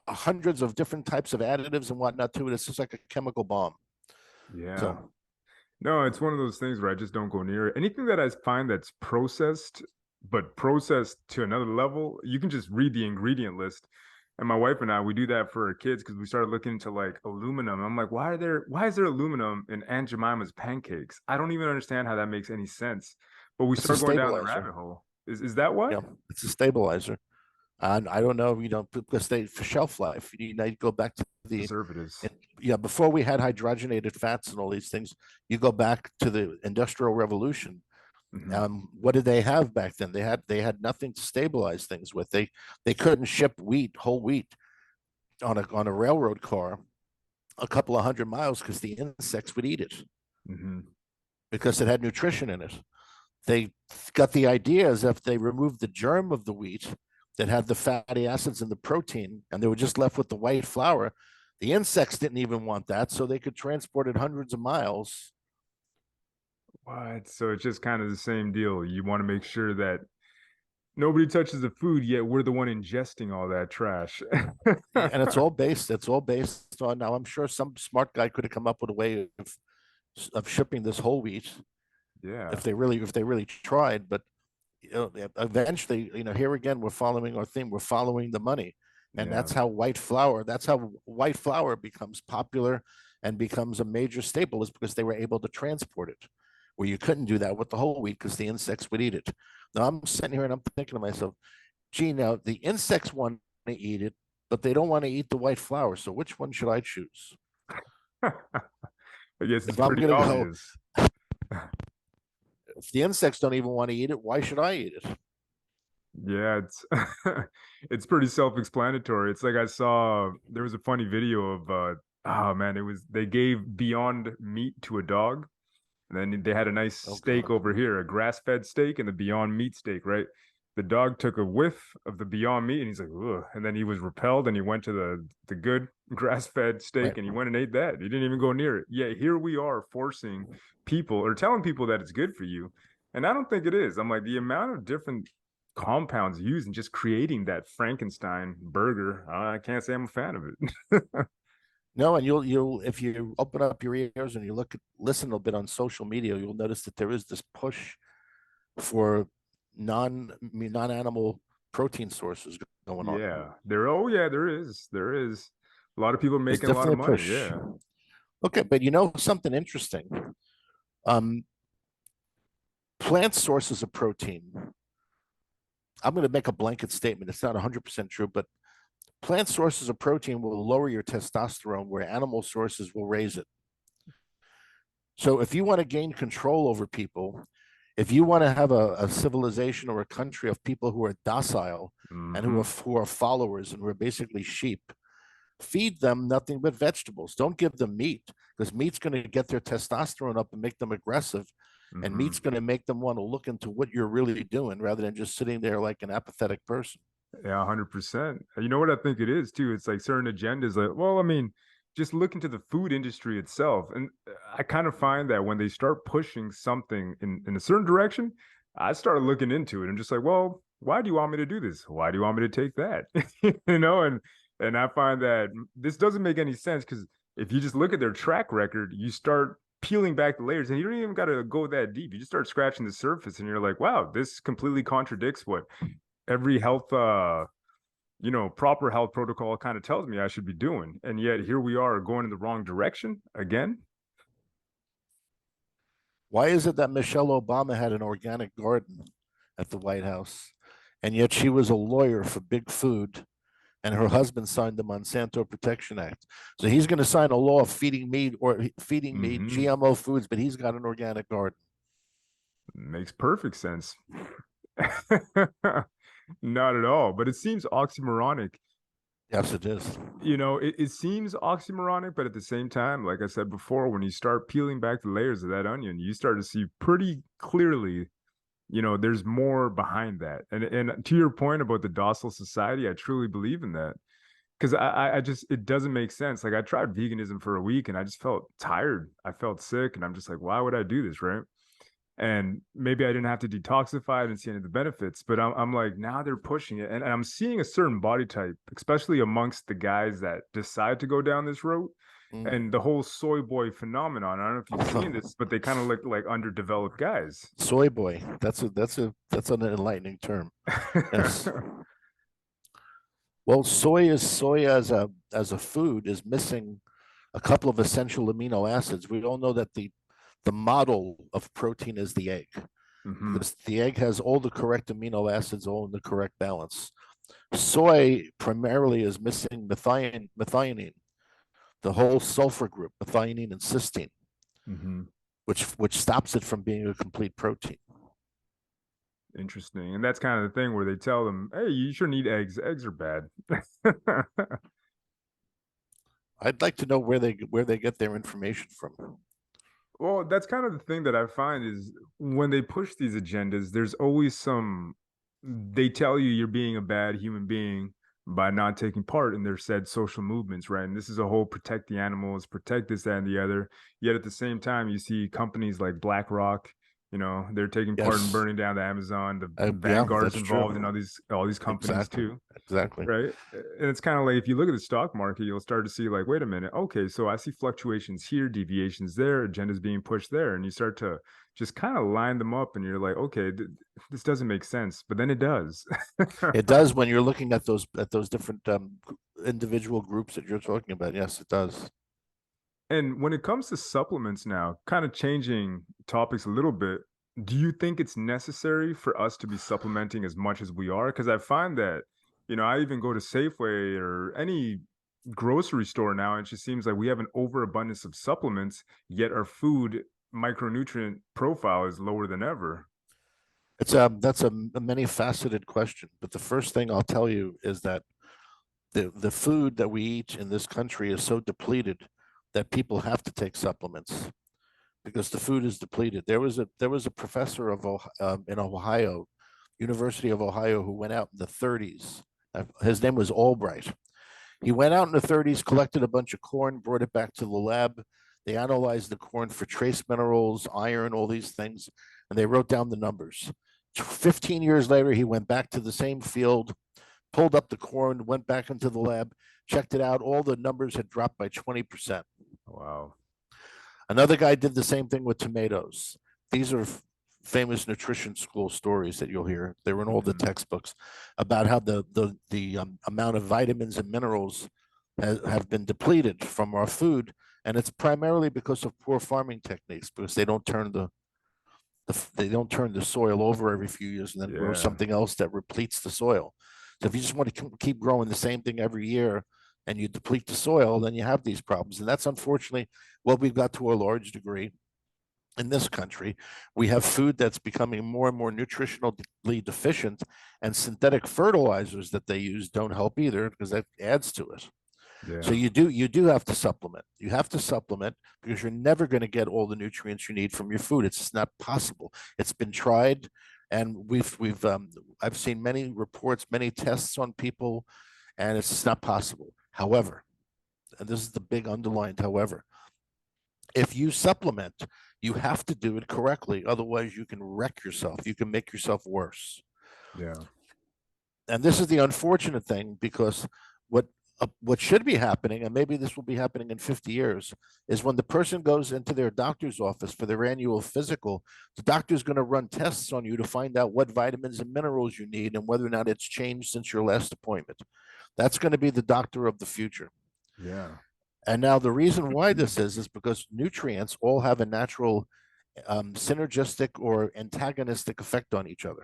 hundreds of different types of additives and whatnot to it. It's just like a chemical bomb. Yeah. So No, it's one of those things where I just don't go near it. Anything that I find that's processed, but processed to another level, you can just read the ingredient list. And my wife and I, we do that for our kids because we started looking into like aluminum. I'm like, why is there aluminum in Aunt Jemima's pancakes? I don't even understand how that makes any sense. But we it's a start going down the stabilizer. rabbit hole. Is that why? Yeah, it's a stabilizer. And I don't know, because they for shelf life, you go back to the Preservatives. yeah, before we had hydrogenated fats and all these things, you go back to the Industrial Revolution. Hmm. What did they have back then? They had nothing to stabilize things with. They couldn't ship whole wheat on a railroad car a couple of 100 miles because the insects would eat it Hmm. because it had nutrition in it. They got the idea as if they removed the germ of the wheat that had the fatty acids and the protein, and they were just left with the white flour. The insects didn't even want that, so they could transport it hundreds of miles. What? So it's just kind of the same deal. You want to make sure that nobody touches the food, yet we're the one ingesting all that trash. And it's all based on, now I'm sure some smart guy could have come up with a way of shipping this whole wheat Yeah, if they really tried, but eventually, here again, we're following our theme. We're following the money, and yeah, That's how white flour becomes popular and becomes a major staple. Is because they were able to transport it, where you couldn't do that with the whole wheat because the insects would eat it. Now I'm sitting here and I'm thinking to myself, gee, now the insects want to eat it, but they don't want to eat the white flour. So which one should I choose? I guess it's If I'm pretty gonna go, obvious. if the insects don't even want to eat it, why should I eat it? Yeah, it's it's pretty self-explanatory. It's like I saw there was a funny video of oh man, it was they gave Beyond Meat to a dog, and then they had a nice Oh steak God. over here, a grass-fed steak and the Beyond Meat steak, right? The dog took a whiff of the Beyond Meat and he's like, ugh. And then he was repelled and he went to the good grass-fed steak Right. and he went and ate that. He didn't even go near it. Yeah, here we are forcing people or telling people that it's good for you. And I don't think it is. I'm like, the amount of different compounds used in just creating that Frankenstein burger, I can't say I'm a fan of it. No, and you'll if you open up your ears and you listen a little bit on social media, you'll notice that there is this push for non-animal protein sources going on. Yeah, yeah, there is a lot of people There's making a lot definitely of a money. push. Yeah. Okay, but something interesting. Um, Plant sources of protein. I'm going to make a blanket statement. It's not 100% true, but plant sources of protein will lower your testosterone, where animal sources will raise it. So if you want to gain control over people, if you want to have a civilization or a country of people who are docile and who Hmm. are who are followers and who are basically sheep, feed them nothing but vegetables. Don't give them meat, because meat's going to get their testosterone up and make them aggressive, and Hmm. meat's going to make them want to look into what you're really doing rather than just sitting there like an apathetic person. Yeah, 100%. You know what I think it is too? It's like certain agendas, like, well, I mean, just look into the food industry itself. And I kind of find that when they start pushing something in a certain direction, I start looking into it. I'm just like, well, why do you want me to do this? Why do you want me to take that? You know, and I find that this doesn't make any sense because if you just look at their track record, you start peeling back the layers and you don't even got to go that deep. You just start scratching the surface and you're like, wow, this completely contradicts what every health proper health protocol kind of tells me I should be doing, and yet here we are going in the wrong direction again. Why is it that Michelle Obama had an organic garden at the White House, and yet she was a lawyer for big food, and her husband signed the Monsanto Protection Act? So he's going to sign a law feeding me Mm-hmm. GMO foods, but he's got an organic garden. Makes perfect sense. Not at all, but it seems oxymoronic. Yes, it is. It seems oxymoronic, but at the same time, like I said before, when you start peeling back the layers of that onion, you start to see pretty clearly, there's more behind that. And to your point about the docile society, I truly believe in that. Because I just, it doesn't make sense. Like I tried veganism for a week and I just felt tired. I felt sick and I'm just like, why would I do this, right? And maybe I didn't have to detoxify. I didn't see any of the benefits, but I'm like, now they're pushing it. And I'm seeing a certain body type, especially amongst the guys that decide to go down this road. Mm. And the whole soy boy phenomenon. I don't know if you've seen this, but they kind of look like underdeveloped guys. Soy boy. That's an enlightening term. Yes. Well, soy as a food is missing a couple of essential amino acids. We all know that the model of protein is the egg, Hmm. because the egg has all the correct amino acids all in the correct balance. Soy primarily is missing methionine, the whole sulfur group, methionine and cysteine, Hmm. which stops it from being a complete protein. Interesting. And that's kind of the thing where they tell them, hey, you shouldn't eat eggs. Eggs are bad. I'd like to know where they get their information from. Well, that's kind of the thing that I find is when they push these agendas, there's always they tell you you're being a bad human being by not taking part in their said social movements, right? And this is a whole protect the animals, protect this, that, and the other. Yet at the same time, you see companies like BlackRock, they're taking part in Yes, burning down the Amazon. The yeah, Vanguard's that's involved in true. all these companies Exactly, too. exactly. Right. And it's kind of like if you look at the stock market, you'll start to see like, wait a minute, okay, so I see fluctuations here, deviations there, agendas being pushed there. And you start to just kind of line them up and you're like, okay, this doesn't make sense. But then it does. It does when you're looking at those different individual groups that you're talking about. Yes, it does. And when it comes to supplements now, kind of changing topics a little bit, do you think it's necessary for us to be supplementing as much as we are? Because I find that, I even go to Safeway or any grocery store now, and it just seems like we have an overabundance of supplements, yet our food micronutrient profile is lower than ever. It's that's a many faceted question, but the first thing I'll tell you is that the food that we eat in this country is so depleted that people have to take supplements because the food is depleted. There was a professor in Ohio, University of Ohio, who went out in the 30s. His name was Albright. He went out in the 30s, collected a bunch of corn, brought it back to the lab. They analyzed the corn for trace minerals, iron, all these things, and they wrote down the numbers. 15 years later, he went back to the same field, pulled up the corn, went back into the lab, checked it out. All the numbers had dropped by 20%. Wow. Another guy did the same thing with tomatoes. These are famous nutrition school stories that you'll hear. They were in all the Hmm. textbooks about how the amount of vitamins and minerals have been depleted from our food, and it's primarily because of poor farming techniques because they don't turn the soil over every few years and then grow Yeah. something else that repletes the soil. So if you just want to keep growing the same thing every year and you deplete the soil, then you have these problems. And that's unfortunately what we've got to a large degree in this country. We have food that's becoming more and more nutritionally deficient, and synthetic fertilizers that they use don't help either because that adds to it. So Yeah. you do have to supplement. You have to supplement because you're never going to get all the nutrients you need from your food. It's just not possible. It's been tried, And I've seen many reports, many tests on people, and it's just not possible. However, and this is the big underlined however, if you supplement, you have to do it correctly. Otherwise, you can wreck yourself. You can make yourself worse. Yeah. And this is the unfortunate thing, because what should be happening, and maybe this will be happening in 50 years, is when the person goes into their doctor's office for their annual physical, the doctor's going to run tests on you to find out what vitamins and minerals you need and whether or not it's changed since your last appointment. That's going to be the doctor of the future. Yeah. And now the reason why this is because nutrients all have a natural synergistic or antagonistic effect on each other.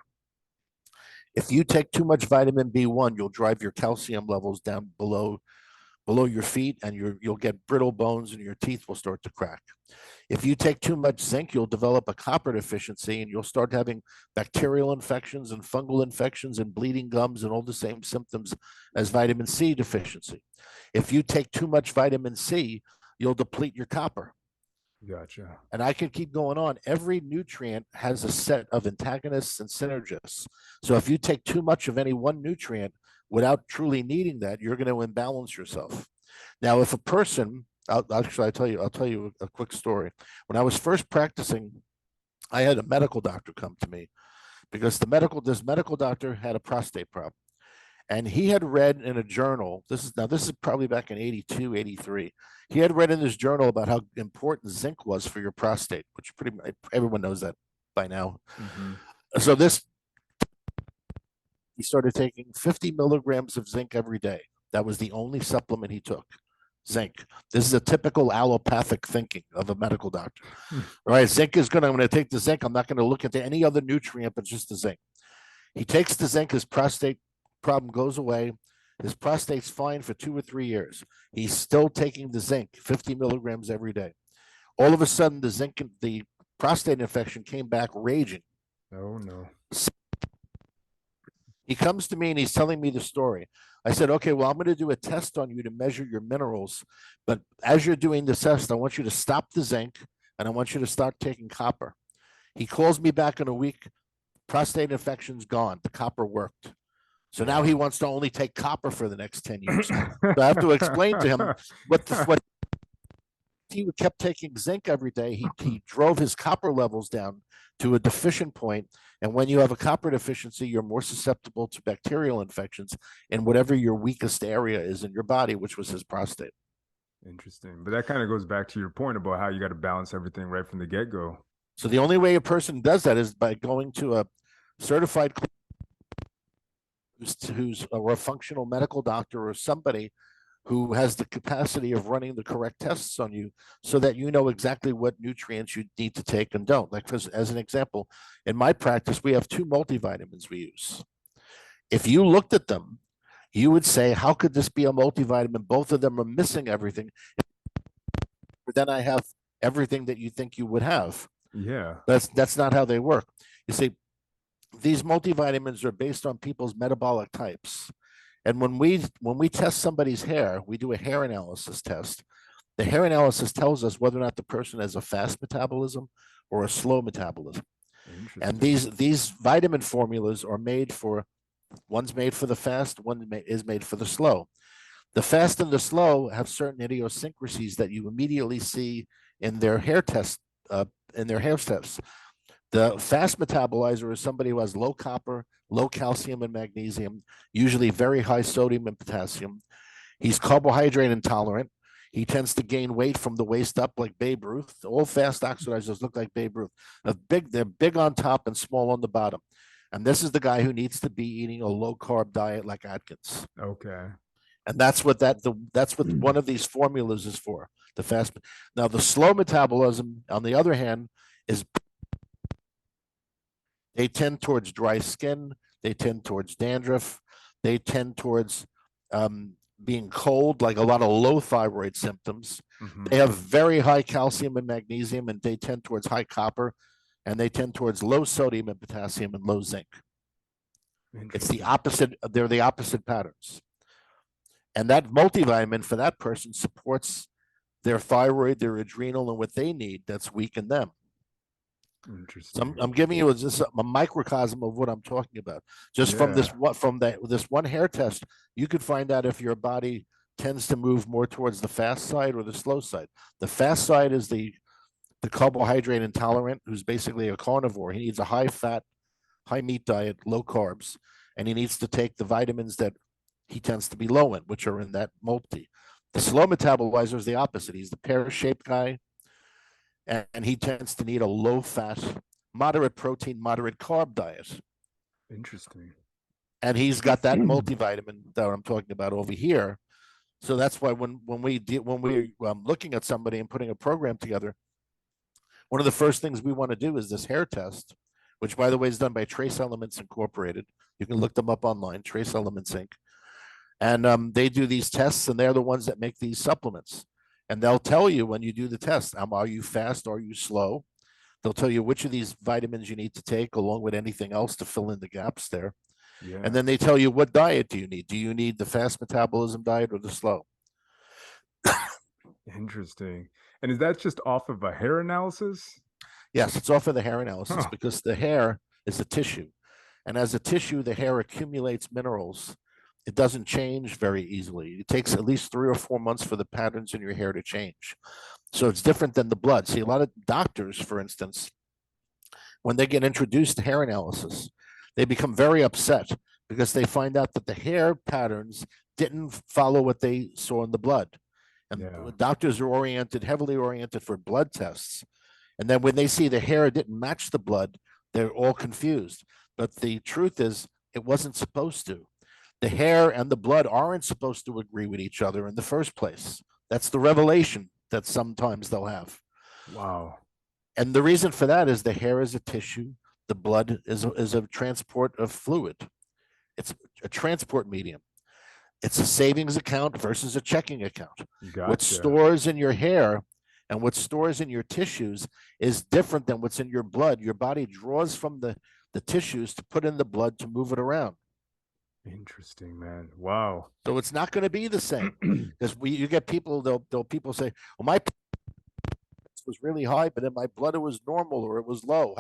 If you take too much vitamin B1, you'll drive your calcium levels down below your feet, and you'll get brittle bones and your teeth will start to crack. If you take too much zinc, you'll develop a copper deficiency and you'll start having bacterial infections and fungal infections and bleeding gums and all the same symptoms as vitamin C deficiency. If you take too much vitamin C, you'll deplete your copper. Gotcha. And I could keep going on. Every nutrient has a set of antagonists and synergists. So if you take too much of any one nutrient without truly needing that, you're going to imbalance yourself. Now, if a person, I'll tell you a quick story. When I was first practicing, I had a medical doctor come to me because this medical doctor had a prostate problem. And he had read in a journal, this is probably back in 82, 83. He had read in this journal about how important zinc was for your prostate, which pretty much everyone knows that by now. Mm-hmm. So he started taking 50 milligrams of zinc every day. That was the only supplement he took, zinc. This is a typical allopathic thinking of a medical doctor. All right, zinc is good. I'm going to take the zinc. I'm not going to look into any other nutrient, but just the zinc. He takes the zinc, his prostate problem goes away. His prostate's fine for 2 or 3 years. He's still taking the zinc, 50 milligrams every day. All of a sudden, the prostate infection came back raging. Oh, no. He comes to me and he's telling me the story. I said, okay, well, I'm going to do a test on you to measure your minerals. But as you're doing the test, I want you to stop the zinc and I want you to start taking copper. He calls me back in a week. Prostate infection's gone. The copper worked. So now he wants to only take copper for the next 10 years. So I have to explain to him what he kept taking zinc every day. He drove his copper levels down to a deficient point. And when you have a copper deficiency, you're more susceptible to bacterial infections in whatever your weakest area is in your body, which was his prostate. Interesting. But that kind of goes back to your point about how you got to balance everything right from the get-go. So the only way a person does that is by going to a certified who's a functional medical doctor or somebody who has the capacity of running the correct tests on you so that you know exactly what nutrients you need to take and don't. Like, as an example, in my practice, we have 2 multivitamins we use. If you looked at them, you would say, how could this be a multivitamin? Both of them are missing everything. But then I have everything that you think you would have. Yeah. That's not how they work. You see, these multivitamins are based on people's metabolic types. And when we test somebody's hair, we do a hair analysis test. The hair analysis tells us whether or not the person has a fast metabolism or a slow metabolism. And these vitamin formulas are made for, one's made for the fast, one is made for the slow. The fast and the slow have certain idiosyncrasies that you immediately see in their hair tests. The fast metabolizer is somebody who has low copper, low calcium and magnesium, usually very high sodium and potassium. He's carbohydrate intolerant. He tends to gain weight from the waist up like Babe Ruth. All fast oxidizers look like Babe Ruth. They're big on top and small on the bottom. And this is the guy who needs to be eating a low carb diet like Atkins. Okay. And that's what one of these formulas is for. The fast. Now the slow metabolism, on the other hand, is they tend towards dry skin. They tend towards dandruff. They tend towards being cold, like a lot of low thyroid symptoms. Mm-hmm. They have very high calcium and magnesium, and they tend towards high copper, and they tend towards low sodium and potassium and low zinc. It's the opposite. They're the opposite patterns. And that multivitamin for that person supports their thyroid, their adrenal, and what they need that's weak in them. So Interesting. I'm giving you just a microcosm of what I'm talking about. Just from Yeah. this one hair test, you could find out if your body tends to move more towards the fast side or the slow side. The fast side is the carbohydrate intolerant, who's basically a carnivore. He needs a high fat, high meat diet, low carbs, and he needs to take the vitamins that he tends to be low in, which are in that multi. The slow metabolizer is the opposite. He's the pear shaped guy, and he tends to need a low fat, moderate protein, moderate carb diet. Interesting. And he's got that multivitamin that I'm talking about over here. So that's why when we're looking at somebody and putting a program together, one of the first things we want to do is this hair test, which by the way is done by Trace Elements Incorporated. You can look them up online, Trace Elements Inc. And they do these tests, and they're the ones that make these supplements. And they'll tell you when you do the test, are you fast? Are you slow? They'll tell you which of these vitamins you need to take, along with anything else to fill in the gaps there. Yeah. And then they tell you what diet do you need? Do you need the fast metabolism diet or the slow? Interesting. And is that just off of a hair analysis? Yes, it's off of the hair analysis Huh. because the hair is a tissue. And as a tissue, the hair accumulates minerals. It doesn't change very easily. It takes at least 3 or 4 months for the patterns in your hair to change. So it's different than the blood. See, a lot of doctors, for instance, when they get introduced to hair analysis, they become very upset because they find out that the hair patterns didn't follow what they saw in the blood. And Yeah. doctors are heavily oriented for blood tests. And then when they see the hair didn't match the blood, they're all confused. But the truth is, it wasn't supposed to. The hair and the blood aren't supposed to agree with each other in the first place. That's the revelation that sometimes they'll have. Wow. And the reason for that is the hair is a tissue, the blood is a transport of fluid. It's a transport medium. It's a savings account versus a checking account. What Gotcha. stores in your hair and what stores in your tissues is different than what's in your blood. Your body draws from the tissues to put in the blood to move it around. Interesting, man. Wow. So it's not going to be the same because you get people, they'll people say, well, my was really high, but in my blood it was normal or it was low.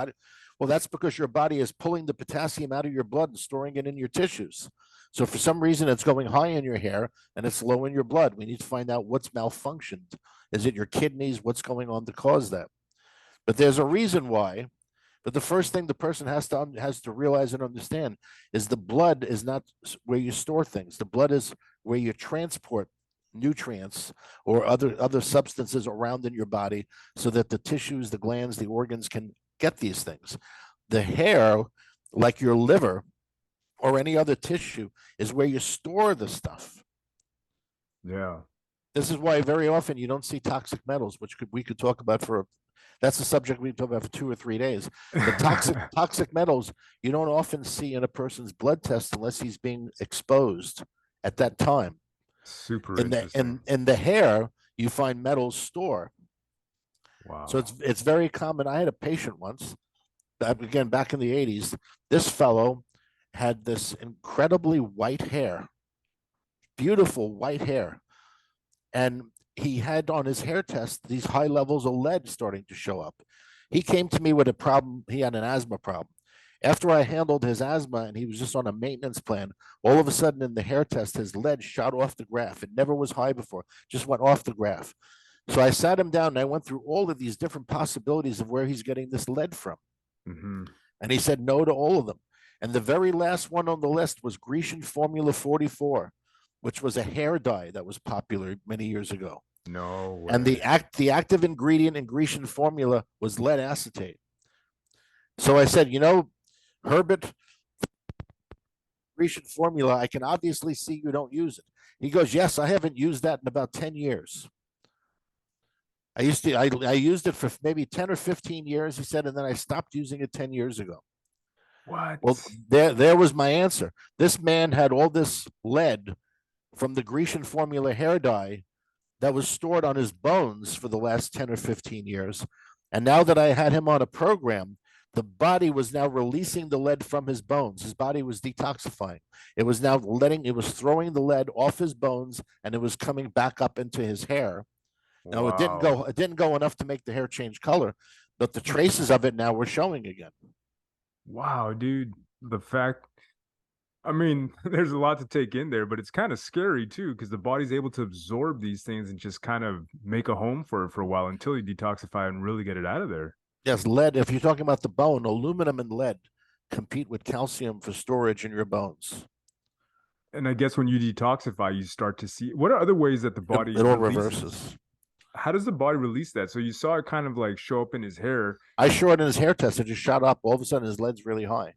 Well, that's because your body is pulling the potassium out of your blood and storing it in your tissues. So for some reason it's going high in your hair and it's low in your blood. We need to find out what's malfunctioned. Is it your kidneys? What's going on to cause that? But there's a reason why. But the first thing the person has to realize and understand is the blood is not where you store things. The blood is where you transport nutrients or other substances around in your body so that the tissues, the glands, the organs can get these things. The hair, like your liver or any other tissue, is where you store the stuff. Yeah. This is why very often you don't see toxic metals, which we could talk about that's a subject we can talk about for 2 or 3 days. But toxic metals you don't often see in a person's blood test unless he's being exposed at that time. Super In the interesting. in the hair, you find metals store. Wow. So it's very common. I had a patient once, again back in the 80s. This fellow had this incredibly white hair, beautiful white hair, and he had on his hair test these high levels of lead starting to show up. He came to me with a problem. He had an asthma problem. After I handled his asthma and he was just on a maintenance plan, all of a sudden in the hair test, his lead shot off the graph. It never was high before, just went off the graph. So I sat him down and I went through all of these different possibilities of where he's getting this lead from. Mm-hmm. And he said no to all of them. And the very last one on the list was Grecian Formula 44, which was a hair dye that was popular many years ago. No way. And the active ingredient in Grecian Formula was lead acetate. So I said, Herbert, Grecian Formula, I can obviously see you don't use it. He goes, yes, I haven't used that in about 10 years. I used it for maybe 10 or 15 years, he said, and then I stopped using it 10 years ago. What? Well, there was my answer. This man had all this lead from the Grecian Formula hair dye that was stored on his bones for the last 10 or 15 years. And now that I had him on a program, the body was now releasing the lead from his bones. His body was detoxifying. It was now it was throwing the lead off his bones and it was coming back up into his hair. Now Wow. it didn't go enough to make the hair change color, but the traces of it now we're showing again. Wow, dude. The fact, I mean, there's a lot to take in there, but it's kind of scary too, because the body's able to absorb these things and just kind of make a home for it for a while until you detoxify and really get it out of there. Yes, lead, if you're talking about the bone, aluminum and lead compete with calcium for storage in your bones. And I guess when you detoxify, you start to see what are other ways that the It, body it all releases. reverses. How does the body release that? So you saw it kind of like show up in his hair. I saw it in his hair test. It just shot up. All of a sudden, his lead's really high.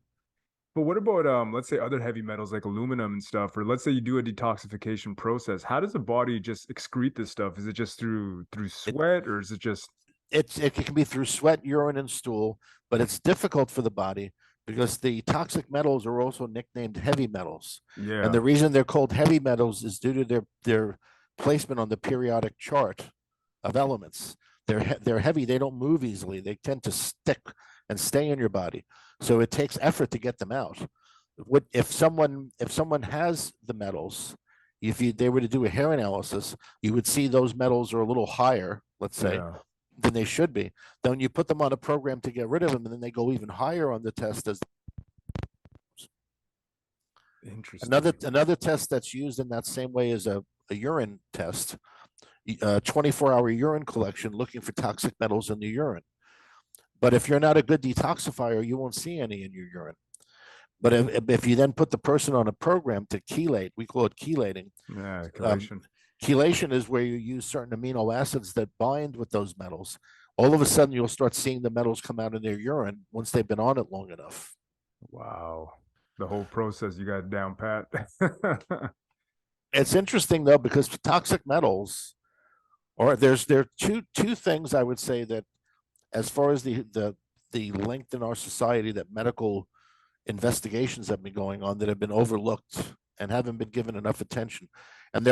But what about let's say other heavy metals like aluminum and stuff, or let's say you do a detoxification process. How does the body just excrete this stuff? Is it just through It, sweat, or is it just it can be through sweat, urine, and stool, but it's difficult for the body because the toxic metals are also nicknamed heavy metals. And yeah? the reason they're called heavy metals is due to their placement on the periodic chart of elements. They're heavy. They don't move easily. They tend to stick and stay in your body. So it takes effort to get them out. If someone has the metals, if they were to do a hair analysis, you would see those metals are a little higher, let's say, Yeah. than they should be. Then you put them on a program to get rid of them, and then they go even higher on the test as Interesting. another test that's used in that same way as a urine test, 24-hour urine collection looking for toxic metals in the urine. But if you're not a good detoxifier, you won't see any in your urine. But if you then put the person on a program to chelate, we call it chelating. Yeah, chelation. Chelation is where you use certain amino acids that bind with those metals. All of a sudden, you'll start seeing the metals come out in their urine once they've been on it long enough. Wow. The whole process you got down pat. It's interesting though because toxic metals, or there are two things I would say that, as far as the length in our society that medical investigations have been going on that have been overlooked and haven't been given enough attention, and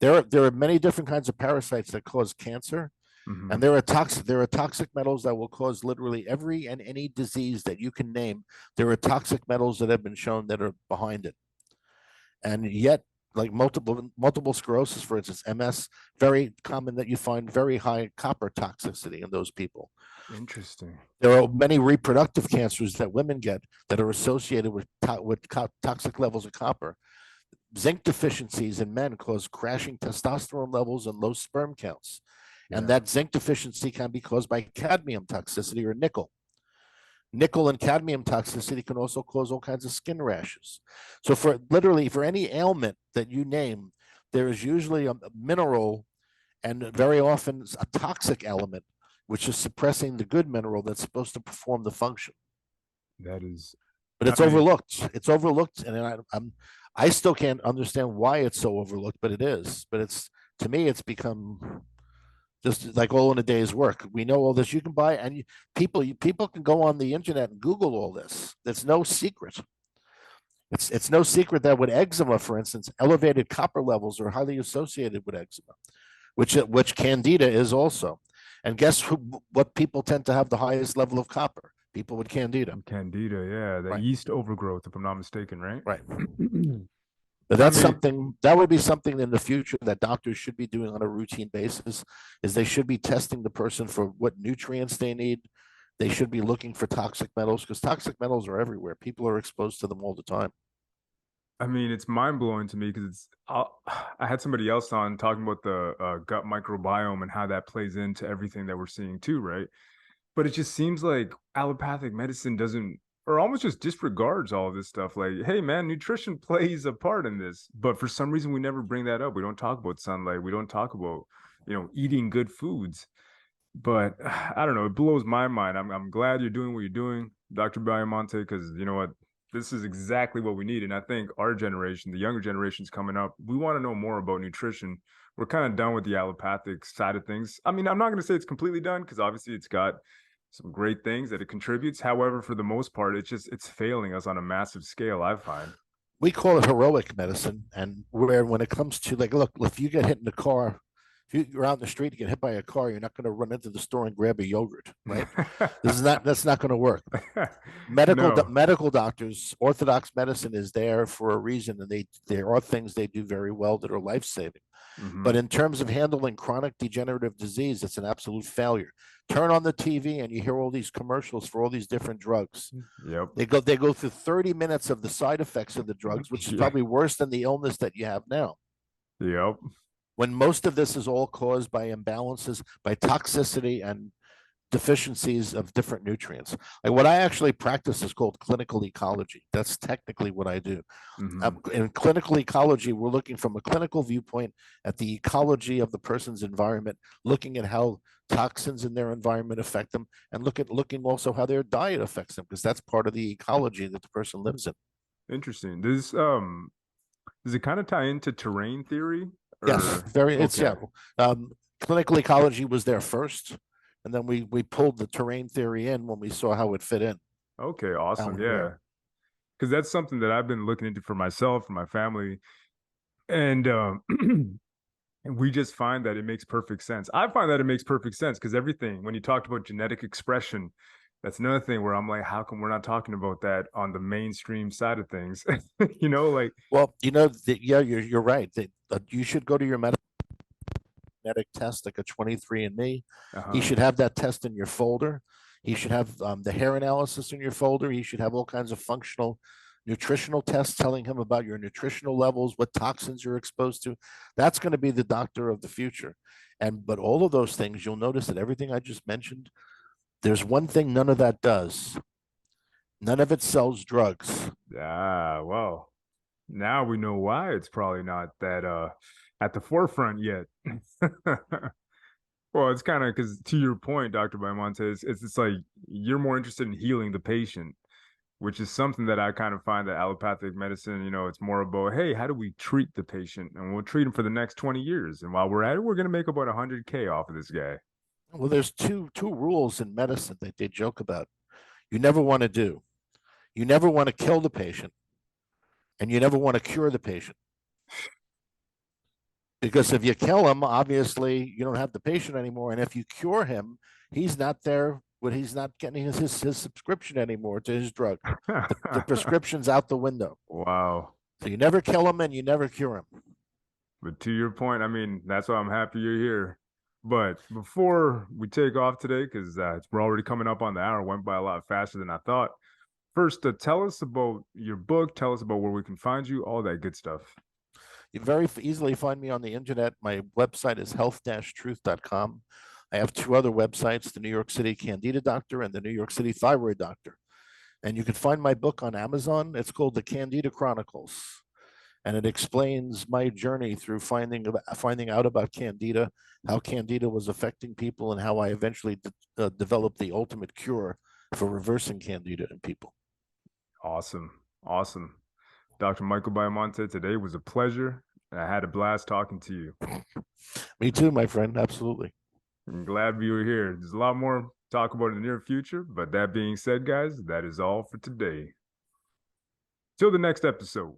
there are many different kinds of parasites that cause cancer. Mhm. And there are toxic metals that will cause literally every and any disease that you can name. There are toxic metals that have been shown that are behind it. And yet, like multiple sclerosis, for instance, MS, very common that you find very high copper toxicity in those people. Interesting. There are many reproductive cancers that women get that are associated with toxic levels of copper. Zinc deficiencies in men cause crashing testosterone levels and low sperm counts. And Yeah. that zinc deficiency can be caused by cadmium toxicity or nickel. Nickel and cadmium toxicity can also cause all kinds of skin rashes. So for any ailment that you name, there is usually a mineral and very often a toxic element, which is suppressing the good mineral that's supposed to perform the function. That is, But it's I mean, overlooked. It's overlooked, and I still can't understand why it's so overlooked, but it is. But to me, it's become just like all in a day's work. We know all this. You can buy, and people can go on the internet and Google all this. There's no secret. It's no secret that with eczema, for instance, elevated copper levels are highly associated with eczema, which candida is also. And guess what people tend to have the highest level of copper? People with candida. candida, yeah, the Right. yeast overgrowth, if I'm not mistaken, right? Right. But I that's mean, something that would be something in the future that doctors should be doing on a routine basis, is they should be testing the person for what nutrients they need. They should be looking for toxic metals because toxic metals are everywhere. People are exposed to them all the time. I mean, it's mind blowing to me because I had somebody else on talking about the gut microbiome and how that plays into everything that we're seeing too, right? But it just seems like allopathic medicine doesn't, or almost just disregards all of this stuff. Like, hey, man, nutrition plays a part in this, but for some reason we never bring that up. We don't talk about sunlight. We don't talk about, eating good foods. But I don't know. It blows my mind. I'm glad you're doing what you're doing, Dr. Biamonte, because you know what? This is exactly what we need. And I think our generation, the younger generations coming up, we want to know more about nutrition. We're kind of done with the allopathic side of things. I mean, I'm not going to say it's completely done because obviously it's got some great things that it contributes. However, for the most part, it's failing us on a massive scale, I find. We call it heroic medicine, and where when it comes to, like, look, if you get hit in the car If you're out in the street, you get hit by a car, you're not going to run into the store and grab a yogurt, right? That's not going to work. No. Medical doctors, orthodox medicine is there for a reason, and there are things they do very well that are life saving. But Hmm. in terms of handling chronic degenerative disease, it's an absolute failure. Turn on the TV and you hear all these commercials for all these different drugs. Yep. They go through 30 minutes of the side effects of the drugs, which is Yeah. probably worse than the illness that you have now. Yep. When most of this is all caused by imbalances, by toxicity and deficiencies of different nutrients. Like what I actually practice is called clinical ecology. That's technically what I do. Hmm. In clinical ecology, we're looking from a clinical viewpoint at the ecology of the person's environment, looking at how toxins in their environment affect them, and looking also how their diet affects them, because that's part of the ecology that the person lives in. Interesting. Does it kind of tie into terrain theory Yes, or very. It's okay. yeah. Clinical ecology was there first, and then we pulled the terrain theory in when we saw how it fit in. Okay, awesome. Yeah. Yeah. Because that's something that I've been looking into for myself, for my family. And and we just find that it makes perfect sense. I find that it makes perfect sense because everything, when you talked about genetic expression, that's another thing where I'm like, how come we're not talking about that on the mainstream side of things? Like, Well, yeah, you're right. You should go to your genetic test, like a 23andMe. He uh-huh. should have that test in your folder. He should have the hair analysis in your folder. He should have all kinds of functional nutritional tests telling him about your nutritional levels, what toxins you're exposed to. That's going to be the doctor of the future. But all of those things, you'll notice that everything I just mentioned, there's one thing none of that does. None of it sells drugs. Ah, well, now we know why it's probably not that at the forefront yet. Well, it's kind of because to your point, Dr. Biamonte, it's like you're more interested in healing the patient, which is something that I kind of find that allopathic medicine, it's more about, hey, how do we treat the patient? And we'll treat him for the next 20 years. And while we're at it, we're going to make about 100K off of this guy. Well, there's two rules in medicine that they joke about. You never want to do. You never want to kill the patient, and you never want to cure the patient. Because if you kill him, obviously you don't have the patient anymore. And if you cure him, he's not there, but he's not getting his subscription anymore to his drug. The prescription's out the window. Wow. So you never kill him and you never cure him. But to your point, I mean, that's why I'm happy you're here. But before we take off today, because we're already coming up on the hour, went by a lot faster than I thought. First, tell us about your book. Tell us about where we can find you, all that good stuff. You very easily find me on the internet. My website is health-truth.com. I have two other websites, the New York City Candida Doctor and the New York City Thyroid Doctor. And you can find my book on Amazon. It's called The Candida Chronicles. And it explains my journey through finding out about Candida, how Candida was affecting people, and how I eventually developed the ultimate cure for reversing Candida in people. Awesome. Awesome. Dr. Michael Biamonte, today was a pleasure. I had a blast talking to you. Me too, my friend. Absolutely. I'm glad you were here. There's a lot more to talk about in the near future, but that being said, guys, that is all for today. Till the next episode.